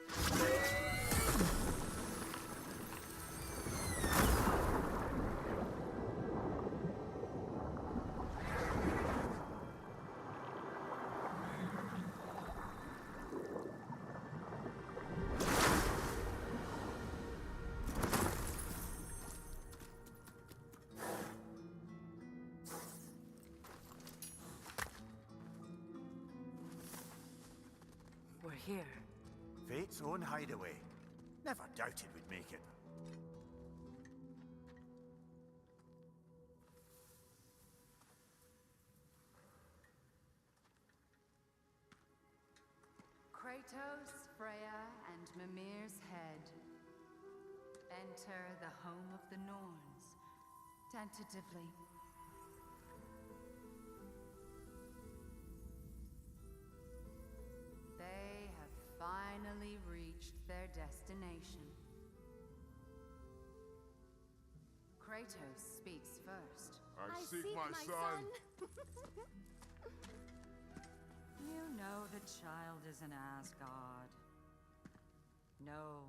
We're here.
Fate's own hideaway. Never doubted we'd make it.
Kratos, Freya, and Mimir's head. Enter the home of the Norns, tentatively. They have finally reached their destination. Kratos speaks first.
I seek my son.
You know the child is an Asgard. No,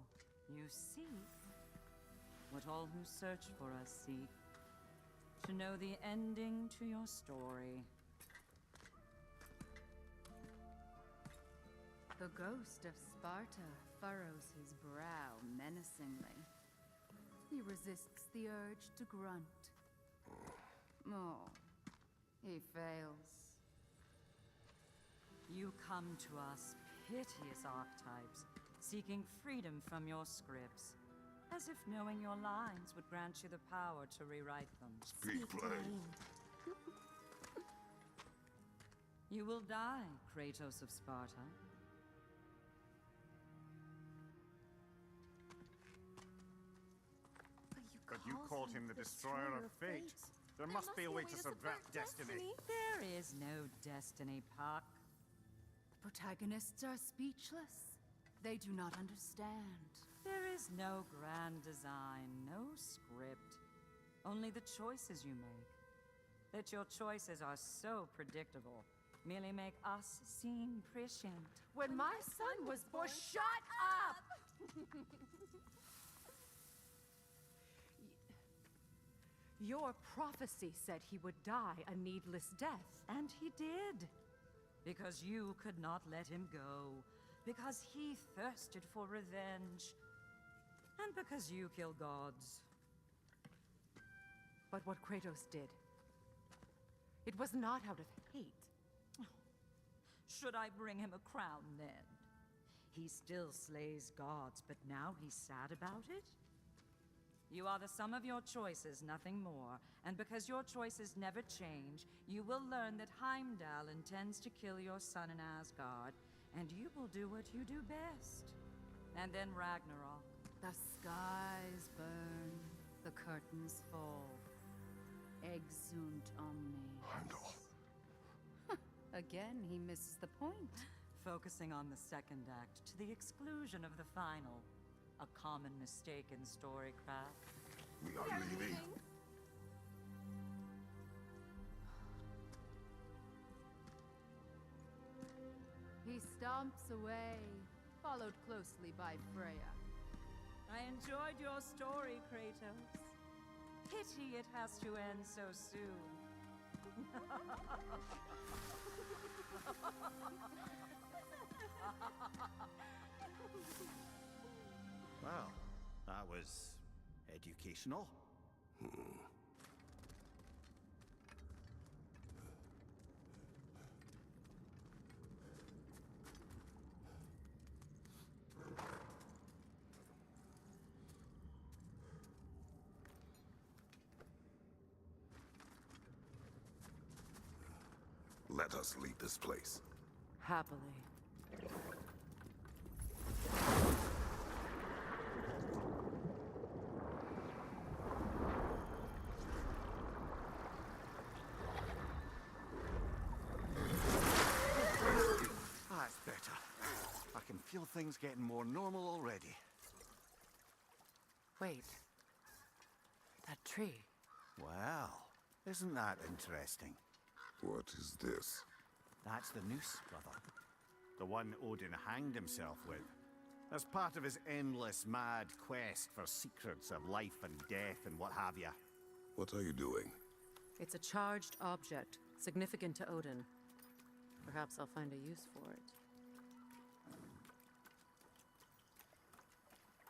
you seek what all who search for us seek. To know the ending to your story.
The ghost of Sparta furrows his brow menacingly. He resists the urge to grunt. Oh, he fails.
You come to us, piteous archetypes, seeking freedom from your scripts. As if knowing your lines would grant you the power to rewrite them.
Speak plain.
You will die, Kratos of Sparta.
But you called him the Destroyer of Fate. There must be a way to subvert destiny.
There is no destiny, Puck.
The protagonists are speechless. They do not understand.
There is no grand design, no script. Only the choices you make. That your choices are so predictable merely make us seem prescient.
When my son was born, shut up! Your prophecy said he would die a needless death.
And he did. Because you could not let him go. Because he thirsted for revenge. And because you kill gods.
But what Kratos did, it was not out of hate.
Should I bring him a crown then? He still slays gods, but now he's sad about it? You are the sum of your choices, nothing more. And because your choices never change, you will learn that Heimdall intends to kill your son in Asgard, and you will do what you do best. And then Ragnarok.
The skies burn, the curtains fall. Exunt omnes.
Heimdall.
Again, he misses the point.
Focusing on the second act to the exclusion of the final. A common mistake in storycraft.
We are leaving.
He stomps away, followed closely by Freya.
I enjoyed your story, Kratos. Pity it has to end so soon.
Well, that was educational.
Let us leave this place.
Happily.
That's better. I can feel things getting more normal already.
Wait. That tree.
Well, isn't that interesting?
What is this?
That's the noose, brother. The one Odin hanged himself with. As part of his endless, mad quest for secrets of life and death and what have you.
What are you doing?
It's a charged object, significant to Odin. Perhaps I'll find a use for it.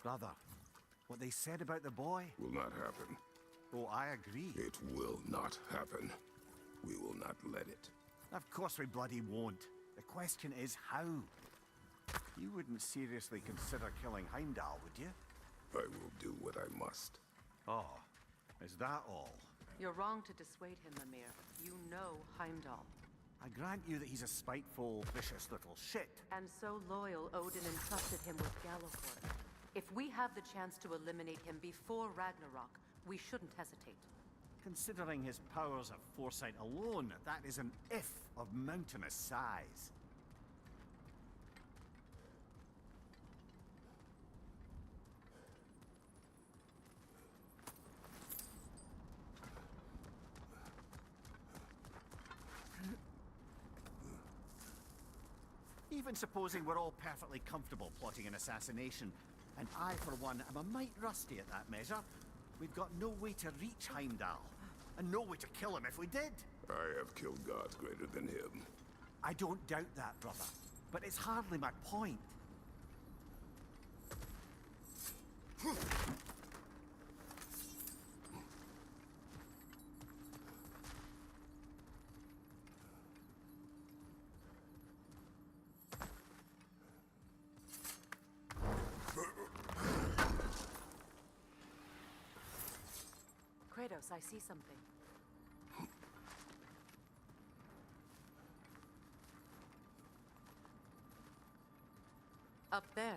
Brother, what they said about the boy?
Will not happen.
Oh, I agree.
It will not happen. We will not let it.
Of course we bloody won't. The question is how? You wouldn't seriously consider killing Heimdall, would you?
I will do what I must.
Oh, is that all?
You're wrong to dissuade him, Mimir. You know Heimdall.
I grant you that he's a spiteful, vicious little shit.
And so loyal, Odin entrusted him with Gjallarhorn. If we have the chance to eliminate him before Ragnarok, we shouldn't hesitate.
Considering his powers of foresight alone, that is an if of mountainous size. Even supposing we're all perfectly comfortable plotting an assassination, and I, for one, am a mite rusty at that measure, we've got no way to reach Heimdall, and no way to kill him if we did.
I have killed gods greater than him.
I don't doubt that, brother, but it's hardly my point.
Kratos, I see something. Up there.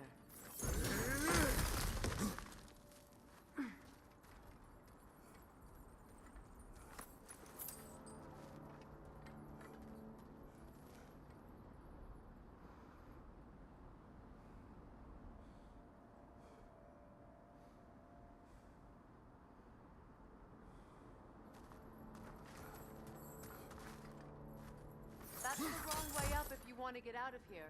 That's the wrong way up if you want to get out of here.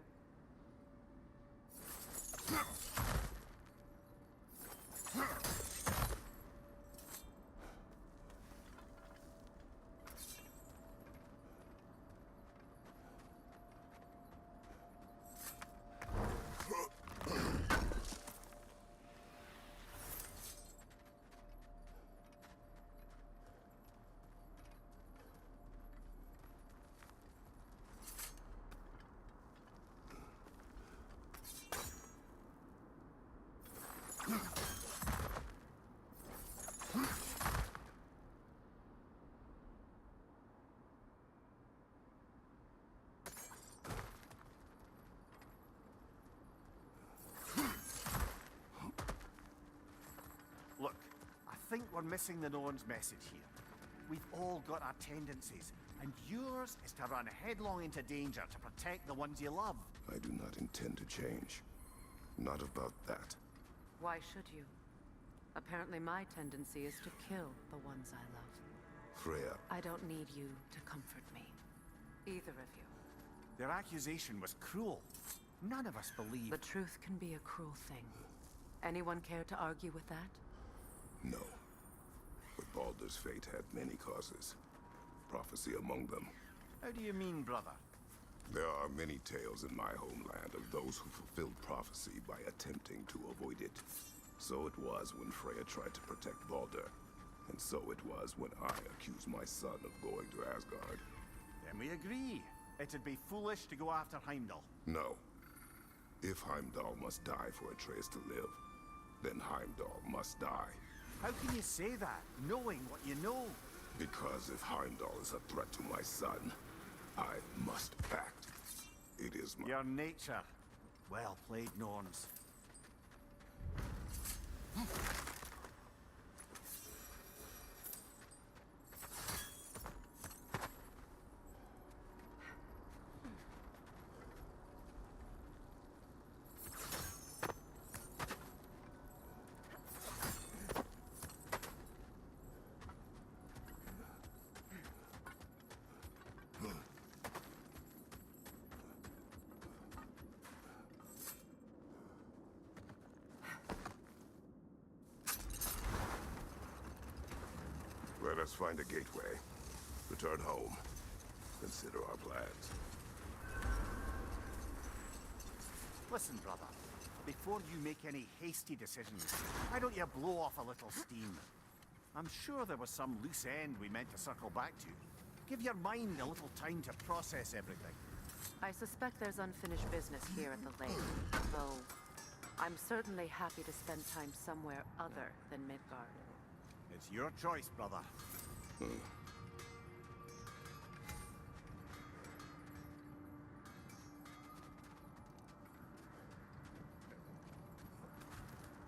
Look, I think we're missing the Norn's message here. We've all got our tendencies, and yours is to run headlong into danger to protect the ones you love.
I do not intend to change. Not about that.
Why should you? Apparently my tendency is to kill the ones I love.
Freya.
I don't need you to comfort me. Either of you.
Their accusation was cruel. None of us believe...
The truth can be a cruel thing. Anyone care to argue with that?
No. But Baldur's fate had many causes. Prophecy among them.
How do you mean, brother?
There are many tales in my homeland of those who fulfilled prophecy by attempting to avoid it. So it was when Freya tried to protect Baldur. And so it was when I accused my son of going to Asgard.
Then we agree. It'd be foolish to go after Heimdall.
No. If Heimdall must die for Atreus to live, then Heimdall must die.
How can you say that, knowing what you know?
Because if Heimdall is a threat to my son, I must act. It is my...
Your nature. Well played, Norns.
Let us find a gateway. Return home. Consider our plans.
Listen, brother. Before you make any hasty decisions, why don't you blow off a little steam? I'm sure there was some loose end we meant to circle back to. Give your mind a little time to process everything.
I suspect there's unfinished business here at the lake, though I'm certainly happy to spend time somewhere other than Midgard.
It's your choice, brother.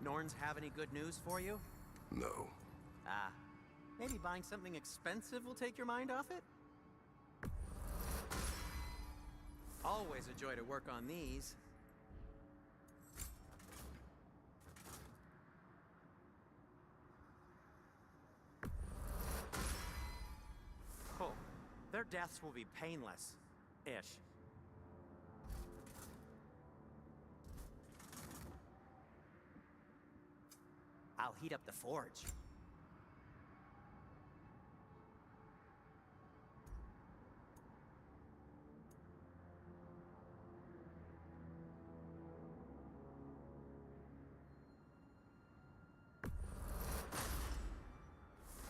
Norns have any good news for you?
No.
Ah, maybe buying something expensive will take your mind off it? Always a joy to work on these. Oh, their deaths will be painless-ish. I'll heat up the forge.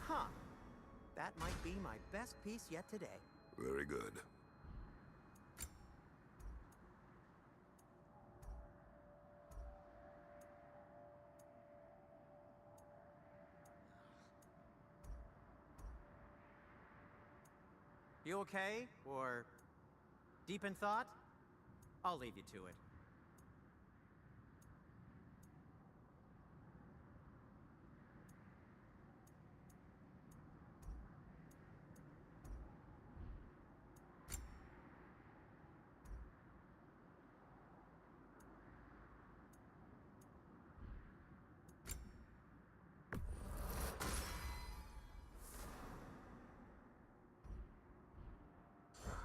Huh. That might be my best piece yet today.
Very good.
You okay? Or deep in thought? I'll leave you to it.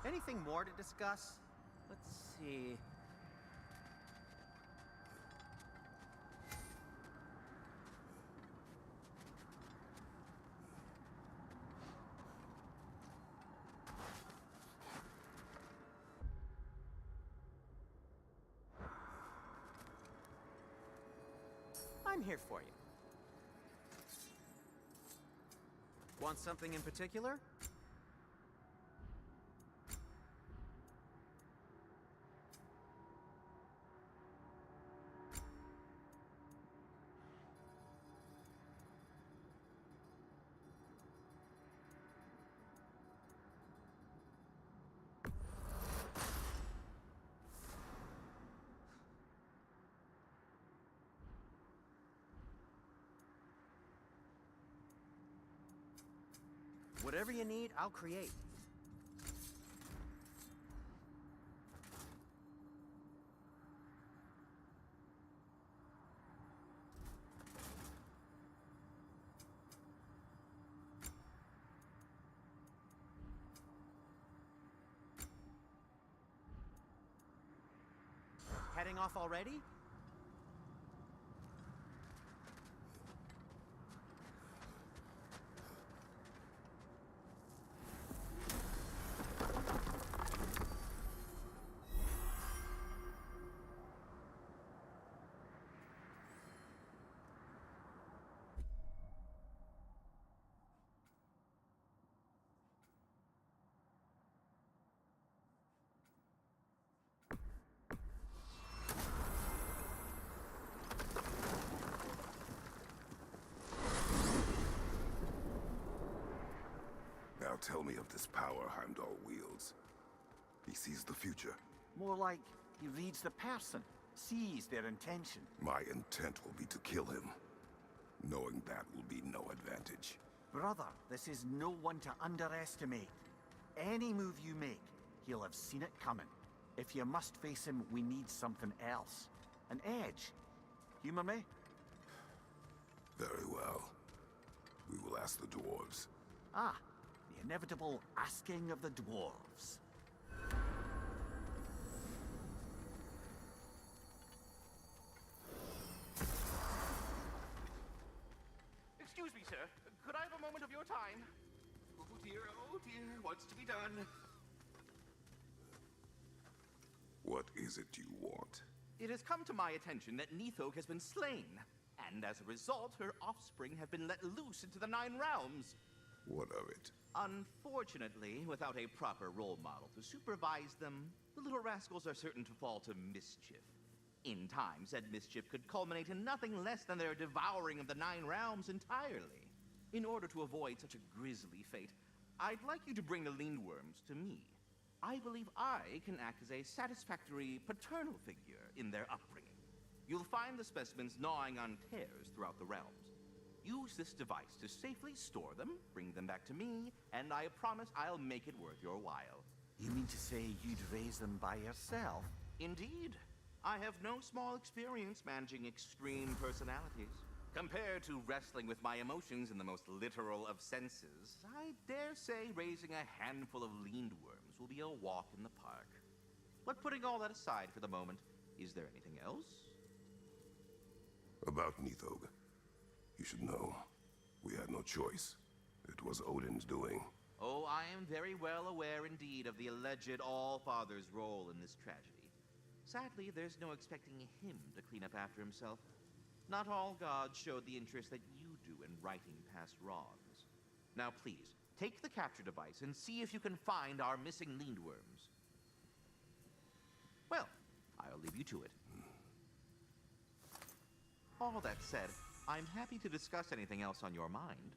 Anything more to discuss? Let's see. I'm here for you. Want something in particular? Whatever you need, I'll create. Heading off already?
Now tell me of this power Heimdall wields. He sees the future.
More like he reads the person, sees their intention.
My intent will be to kill him. Knowing that will be no advantage.
Brother, this is no one to underestimate. Any move you make, he'll have seen it coming. If you must face him, we need something else. An edge. Humor me?
Very well. We will ask the dwarves.
Ah, the inevitable asking of the dwarves.
Excuse me, sir. Could I have a moment of your time? Oh dear, what's to be done?
What is it you want?
It has come to my attention that Nithog has been slain, and as a result, her offspring have been let loose into the Nine Realms.
What of it?
Unfortunately, without a proper role model to supervise them, the little rascals are certain to fall to mischief. In time, said mischief could culminate in nothing less than their devouring of the Nine Realms entirely. In order to avoid such a grisly fate, I'd like you to bring the Lindworms to me. I believe I can act as a satisfactory paternal figure in their upbringing. You'll find the specimens gnawing on tears throughout the realms. Use this device to safely store them, bring them back to me, and I promise I'll make it worth your while.
You mean to say you'd raise them by yourself?
Indeed. I have no small experience managing extreme personalities. Compared to wrestling with my emotions in the most literal of senses, I dare say raising a handful of Lindworms will be a walk in the park. But putting all that aside for the moment, is there anything else?
About Nithog. You should know, we had no choice. It was Odin's doing.
Oh, I am very well aware indeed of the alleged All-Father's role in this tragedy. Sadly, there's no expecting him to clean up after himself. Not all gods showed the interest that you do in righting past wrongs. Now please, take the capture device and see if you can find our missing Lindworms. Well, I'll leave you to it. All that said, I'm happy to discuss anything else on your mind.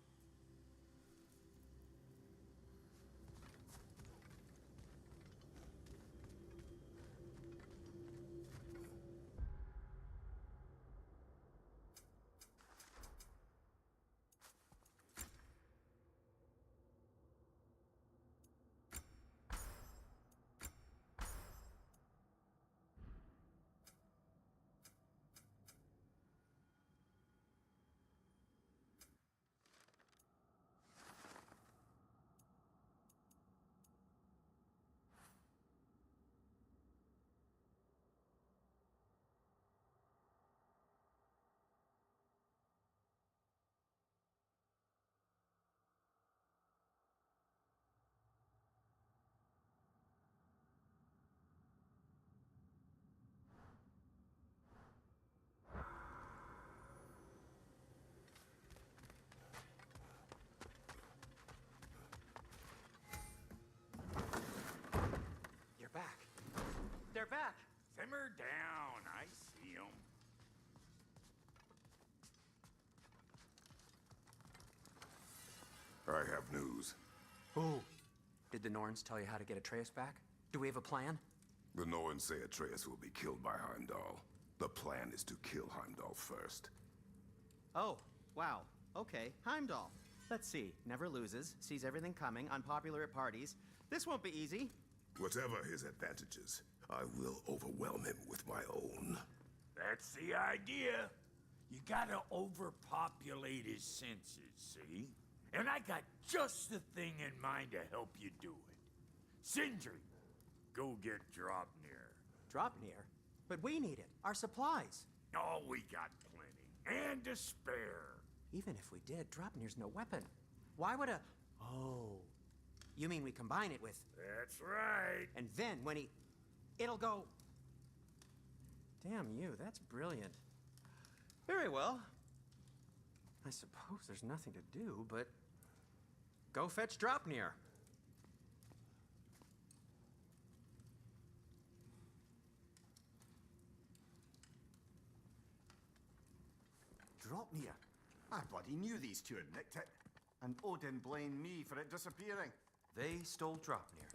They're back!
Simmer down, I see 'em.
I have news.
Oh. Did the Norns tell you how to get Atreus back? Do we have a plan?
The Norns say Atreus will be killed by Heimdall. The plan is to kill Heimdall first.
Oh, wow. Okay, Heimdall. Let's see. Never loses, sees everything coming, unpopular at parties. This won't be easy.
Whatever his advantages, I will overwhelm him with my own.
That's the idea. You gotta overpopulate his senses, see? And I got just the thing in mind to help you do it. Sindri, go get Draupnir.
Draupnir? But we need it. Our supplies.
Oh, we got plenty. And to spare.
Even if we did, Draupnir's no weapon. Why would a... Oh. You mean we combine it with...
That's right.
And then when he... It'll go... Damn you, that's brilliant. Very well. I suppose there's nothing to do, but... Go fetch Draupnir.
Draupnir? I bloody knew these two had nicked it. And Odin blamed me for it disappearing.
They stole Draupnir.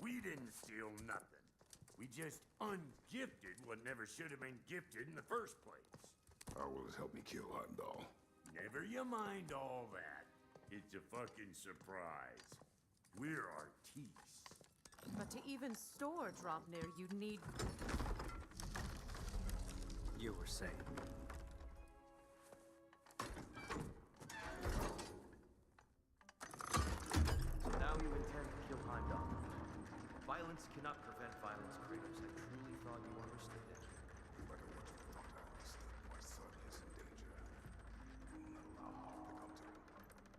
We didn't steal nothing. We just ungifted what never should have been gifted in the first place.
How will it help me kill Heimdall?
Never you mind all that. It's a fucking surprise. We're artistes.
But to even store Draupnir, you'd need...
You were saying.
So now you intend to kill Heimdall. Violence cannot prevent violence, Kratos. I truly thought you understood that.
No matter what you thought I understood, my son is in danger. I will not allow harm to come to him.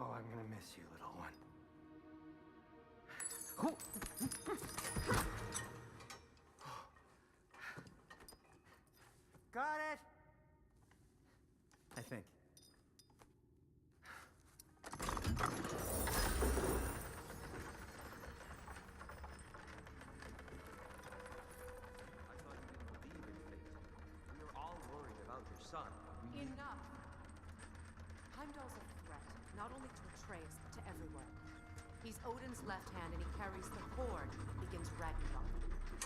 Oh, I'm gonna miss you, little one. Got it! I think.
I thought you didn't believe in fate.
son.
Enough! Heimdall's a threat, not only to Atreus, but to everyone. He's Odin's left hand, and he carries the Horde that begins Ragnarok.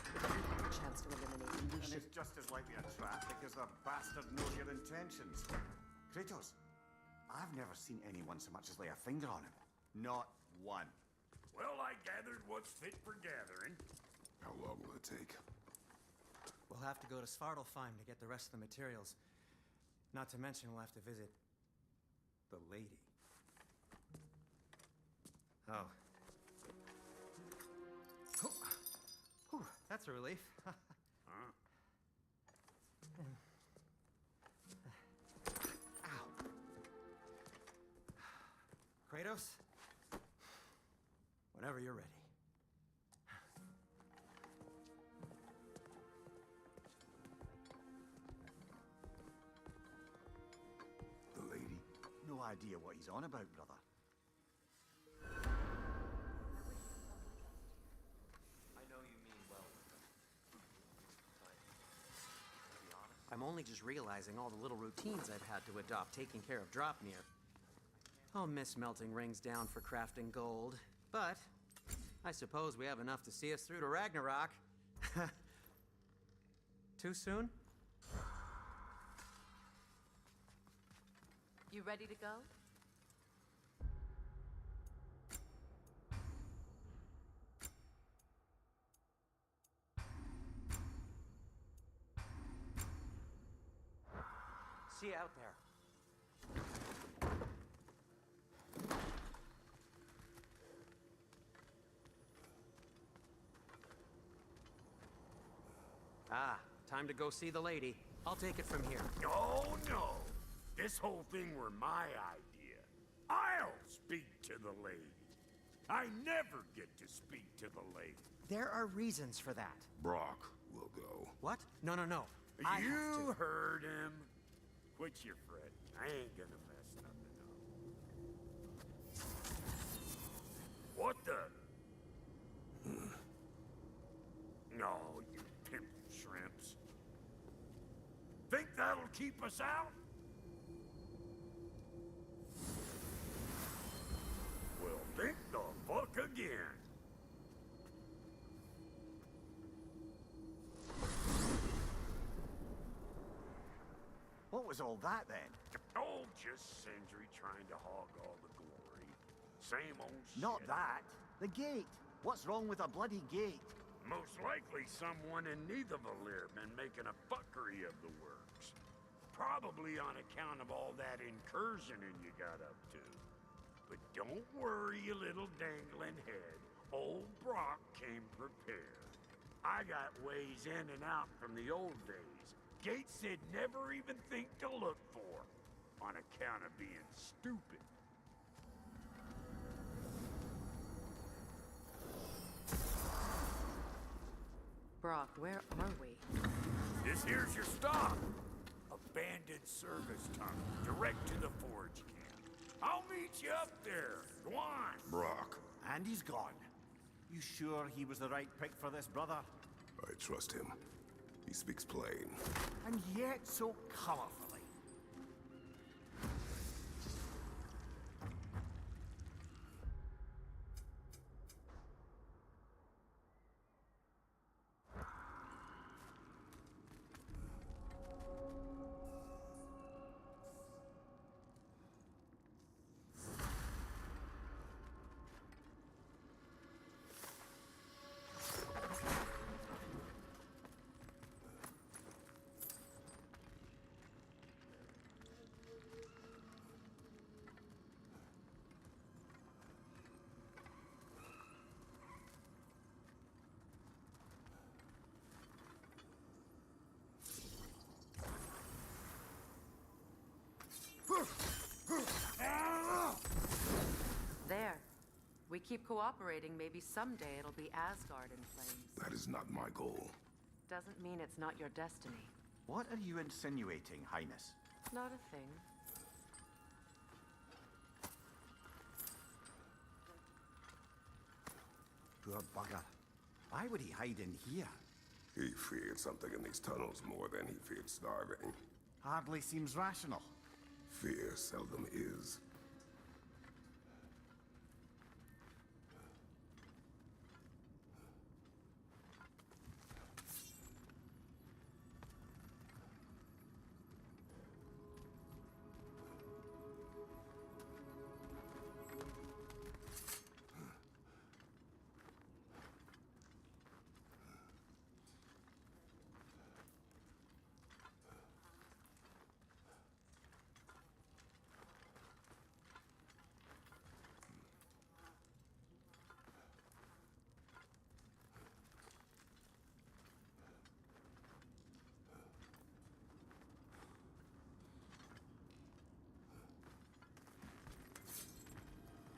If we have a chance to eliminate him, we
And
should...
it's just as likely a trap because the bastard knows your intentions. Kratos, I've never seen anyone so much as lay a finger on him. Not one.
Well, I gathered what's fit for gathering.
How long will it take?
We'll have to go to Svartalfheim to get the rest of the materials. Not to mention we'll have to visit the lady. Oh. Whew, that's a relief. Ow. Kratos? Whenever you're ready.
The lady? No idea what he's on about, brother.
I know you mean well with them. But, to be honest,
I'm only just realizing all the little routines I've had to adopt taking care of Dropnir. I'll miss melting rings down for crafting gold, but I suppose we have enough to see us through to Ragnarok. Too soon?
You ready to go?
See you out there. Ah, time to go see the lady. I'll take it from here.
No, no. This whole thing were my idea. I'll speak to the lady. I never get to speak to the lady.
There are reasons for that.
Brock will go.
What? No, no, no. I have
You
to.
heard him. Quit your fretting. I ain't gonna mess nothing up. What the? No, you pimp shrimps. Think that'll keep us out? Well, think the fuck again.
What was all that then?
Oh, just Sindri trying to hog all the glory. Same old shit.
Not that. The gate. What's wrong with a bloody gate?
Most likely someone in Nidavellir been making a fuckery of the works. Probably on account of all that incursioning you got up to. But don't worry, you little dangling head. Old Brock came prepared. I got ways in and out from the old days. Gates said never even think to look for, on account of being stupid.
Brock, where are we?
This here's your stop. Abandoned service tunnel, direct to the forge camp. I'll meet you up there. Go on.
Brock,
And he's gone. You sure he was the right pick for this, brother?
I trust him. He speaks plain.
And yet so colorfully.
There. We keep cooperating, maybe someday it'll be Asgard in flames.
That is not my goal.
Doesn't mean it's not your destiny.
What are you insinuating, Highness?
Not a thing.
Poor bugger. Why would he hide in here?
He feared something in these tunnels more than he feared starving.
Hardly seems rational.
Fear seldom is.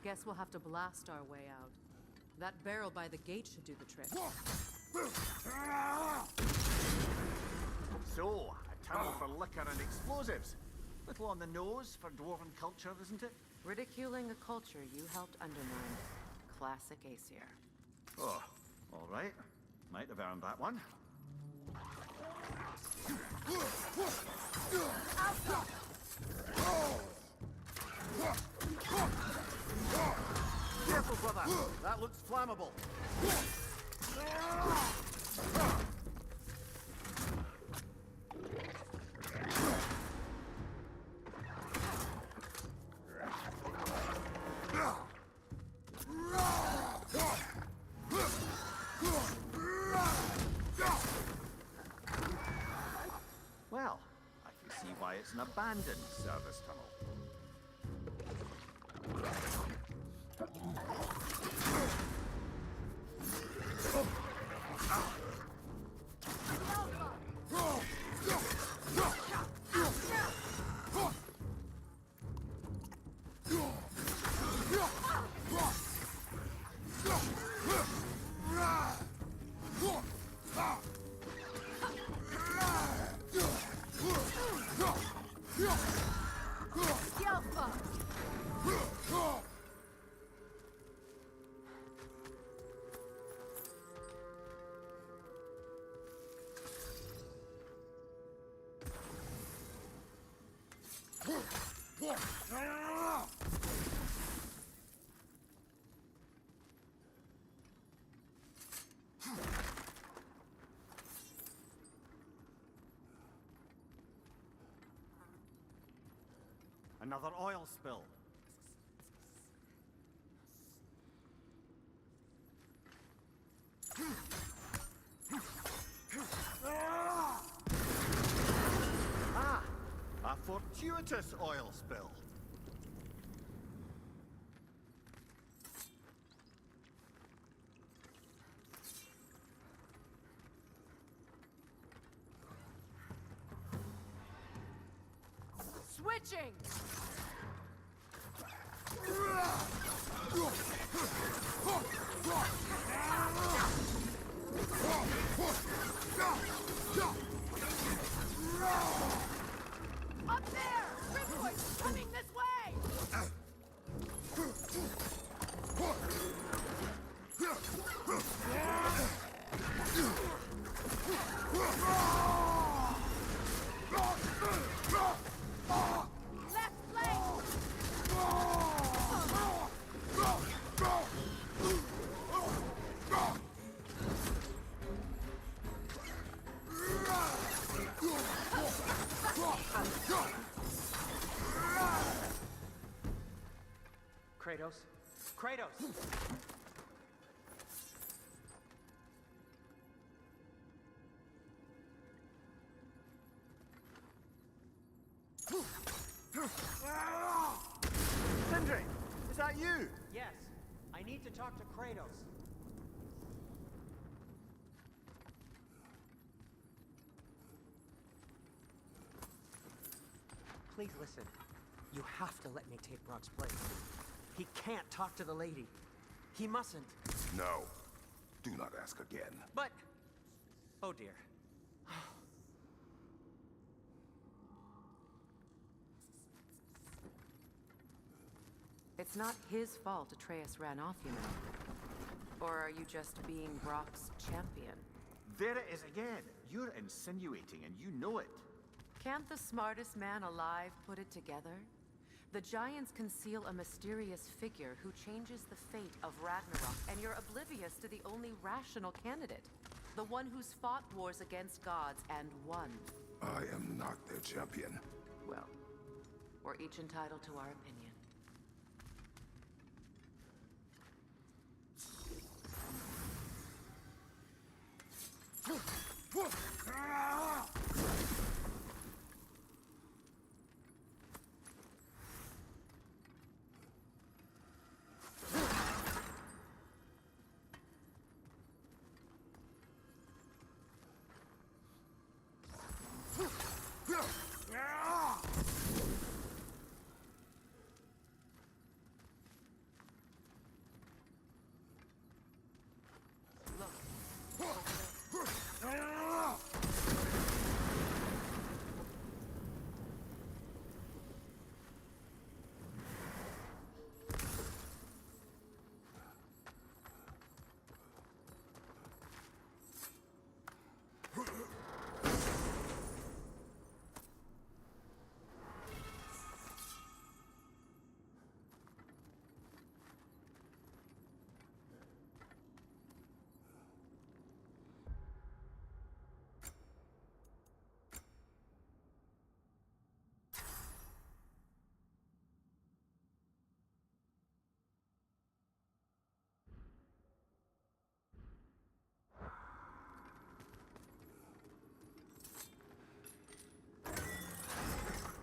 Guess we'll have to blast our way out. That barrel by the gate should do the trick.
So, a tunnel for liquor and explosives. Little on the nose for dwarven culture, isn't it?
Ridiculing a culture you helped undermine. Classic Aesir.
Oh, all right. Might have earned that one. Careful, brother. That looks flammable. Well, I can see why it's an abandoned service tunnel. Another oil spill. Ah! A fortuitous oil spill.
Switching! Up there! Ripwood's coming this way! Left flank!
Kratos? Kratos!
Sindri! Is that you?
Yes. I need to talk to Kratos. Please listen. You have to let me take Brock's place. He can't talk to the lady. He mustn't.
No. Do not ask again.
But... Oh dear.
It's not his fault Atreus ran off, you know. Or are you just being Brock's champion?
There it is again. You're insinuating and you know it.
Can't the smartest man alive put it together? The Giants conceal a mysterious figure who changes the fate of Ragnarok, and you're oblivious to the only rational candidate. The one who's fought wars against gods and won.
I am not their champion.
Well, we're each entitled to our opinion.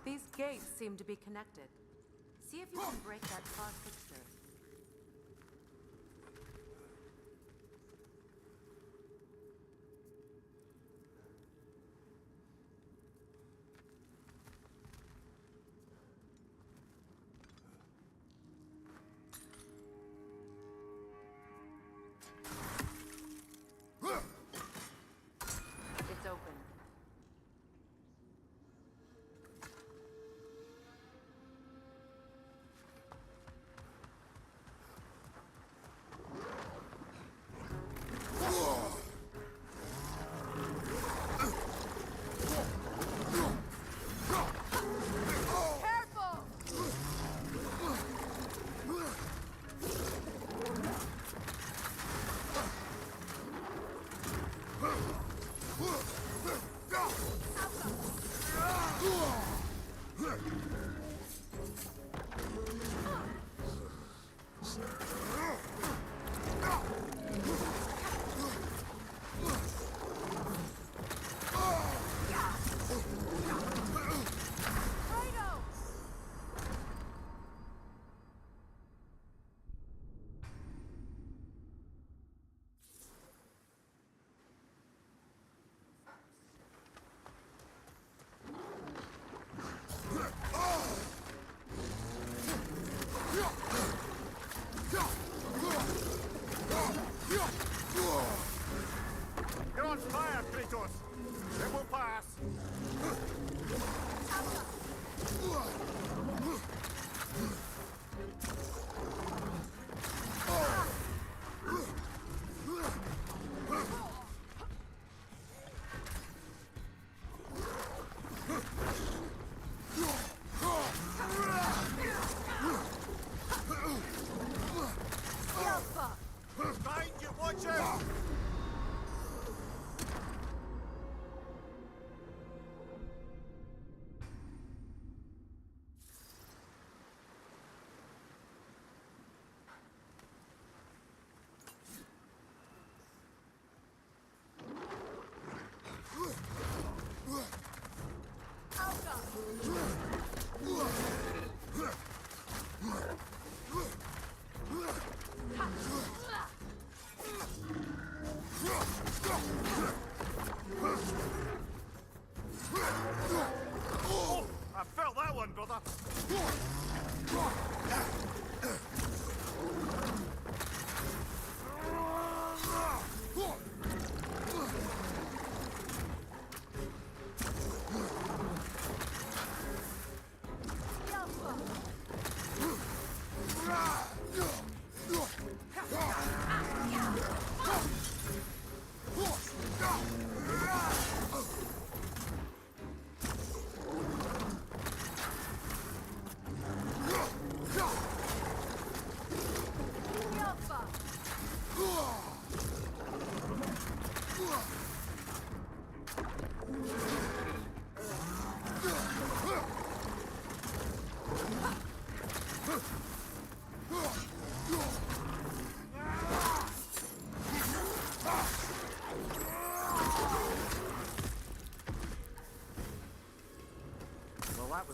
These gates seem to be connected. See if you can break that far fixture. It's open.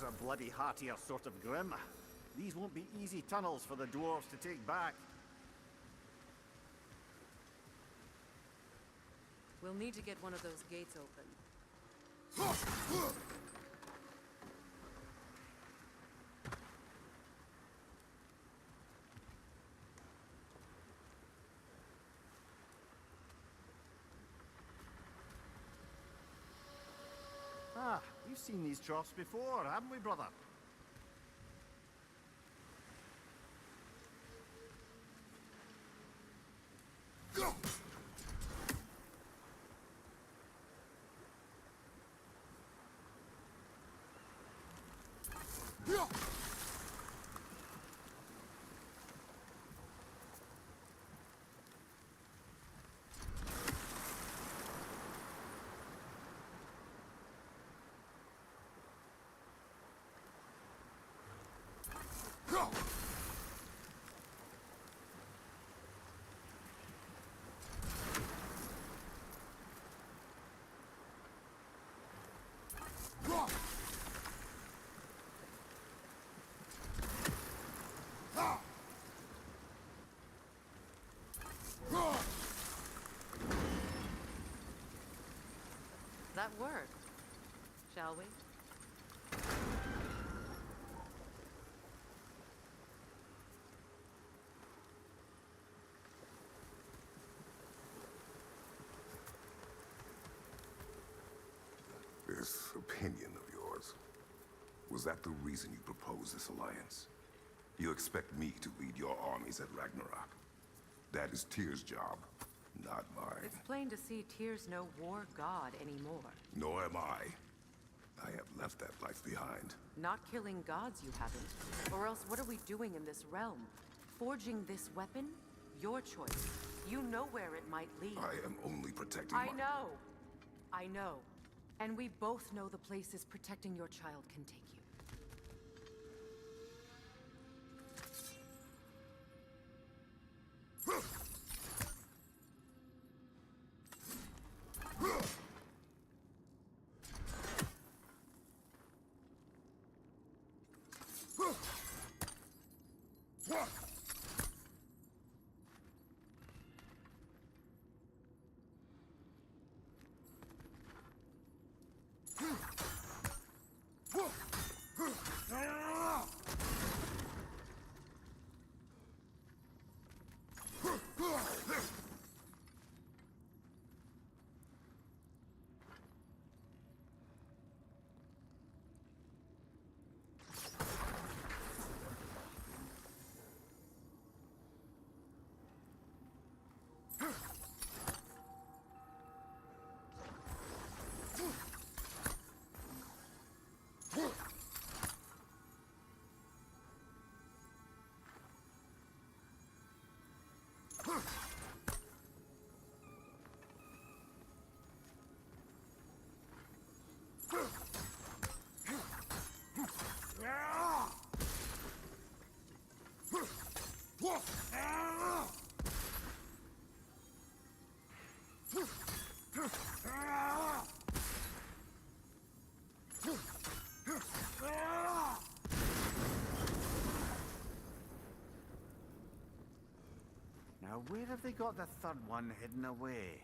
was a bloody heartier sort of grim. These won't be easy tunnels for the dwarves to take back.
We'll need to get one of those gates open.
Ah, we've seen these troughs before, haven't we, brother?
That worked, shall we?
This opinion of yours, was that the reason you proposed this alliance? You expect me to lead your armies at Ragnarok? That is Tyr's job, not mine.
It's plain to see Tyr's no war god anymore.
Nor am I. I have left that life behind.
Not killing gods, you haven't. Or else what are we doing in this realm? Forging this weapon? Your choice. You know where it might lead.
I am only protecting
I know. I know. And we both know the places protecting your child can take you.
Now, where have they got the third one hidden away?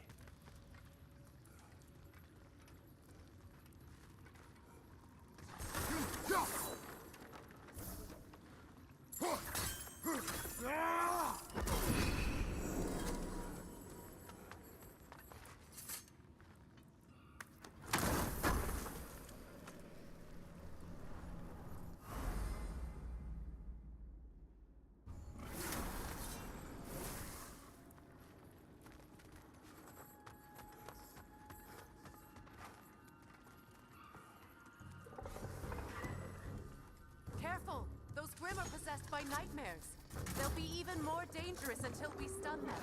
Careful! Those Grimm are possessed by nightmares. They'll be even more dangerous until we stun them.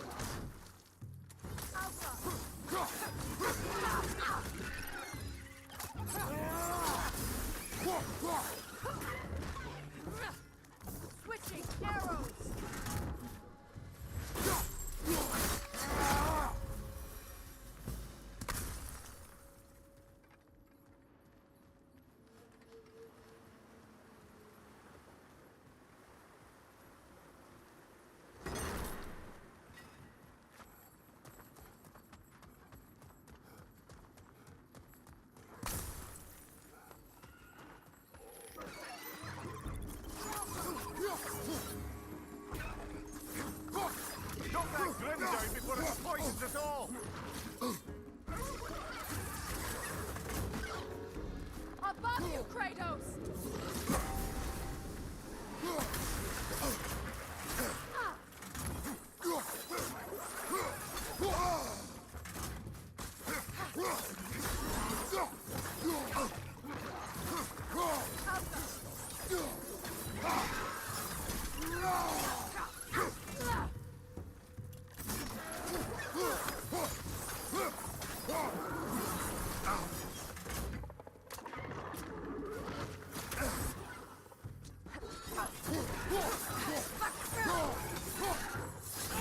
Switching arrows!
Kratos!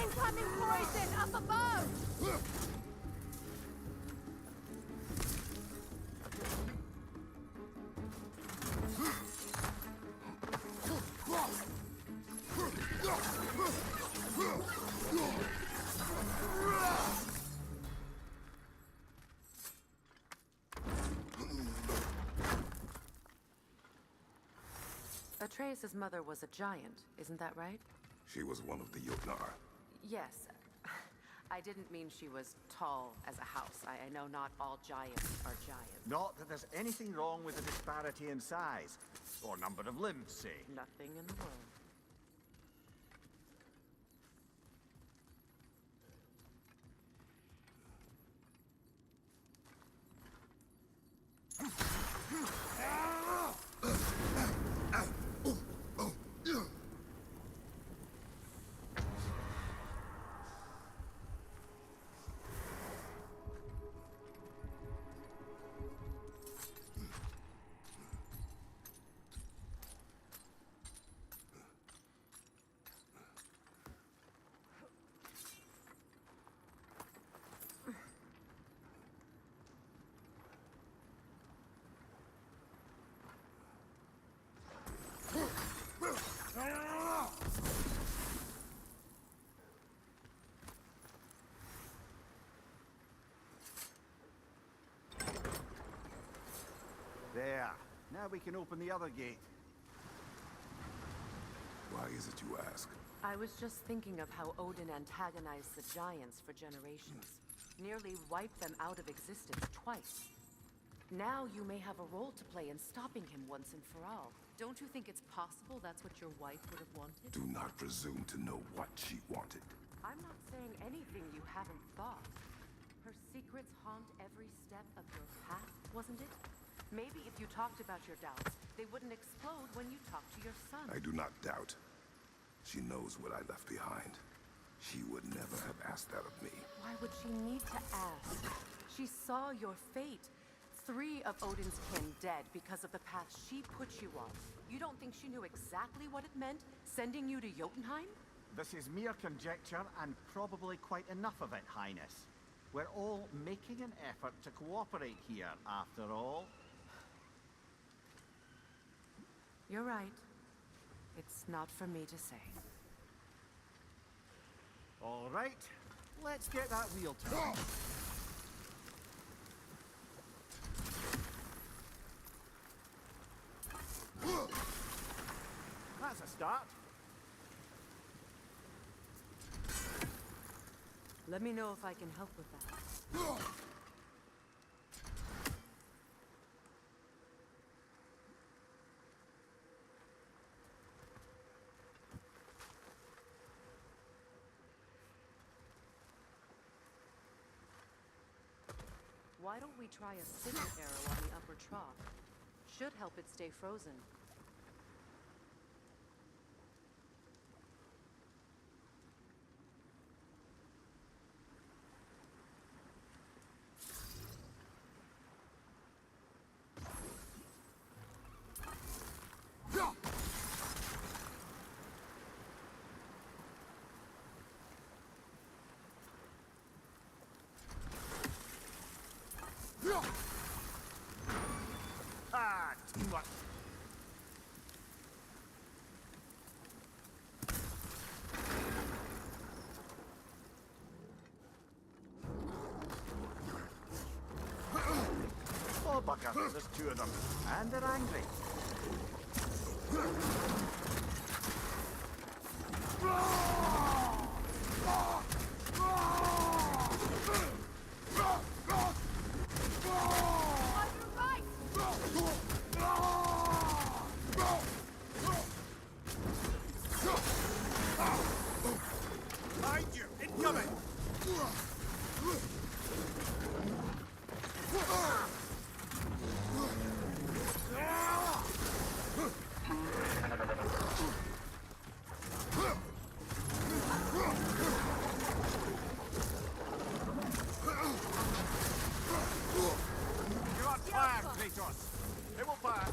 Incoming poison up above!
Atreus' mother was a giant, isn't that right?
She was one of the Jotnar.
Yes. I didn't mean she was tall as a house. I know not all giants are giants.
Not that there's anything wrong with the disparity in size, or number of limbs, say.
Nothing in the world.
There. Now we can open the other gate.
Why is it you ask?
I was just thinking of how Odin antagonized the giants for generations. Nearly wiped them out of existence twice. Now you may have a role to play in stopping him once and for all. Don't you think it's possible that's what your wife would have wanted?
Do not presume to know what she wanted.
I'm not saying anything you haven't thought. Her secrets haunt every step of your path, wasn't it? Maybe if you talked about your doubts, they wouldn't explode when you talked to your son.
I do not doubt. She knows what I left behind. She would never have asked that of me.
Why would she need to ask? She saw your fate. 3 of Odin's kin dead because of the path she put you on. You don't think she knew exactly what it meant, sending you to Jotunheim?
This is mere conjecture, and probably quite enough of it, Highness. We're all making an effort to cooperate here, after all.
You're right. It's not for me to say.
All right, let's get that wheel turning. That's a start.
Let me know if I can help with that. Why don't we try a single arrow on the upper trough? Should help it stay frozen.
Ah, too much. Oh, bugger, there's 2 of them, and they're angry.
On your right!
Fire, Kratos! It will pass!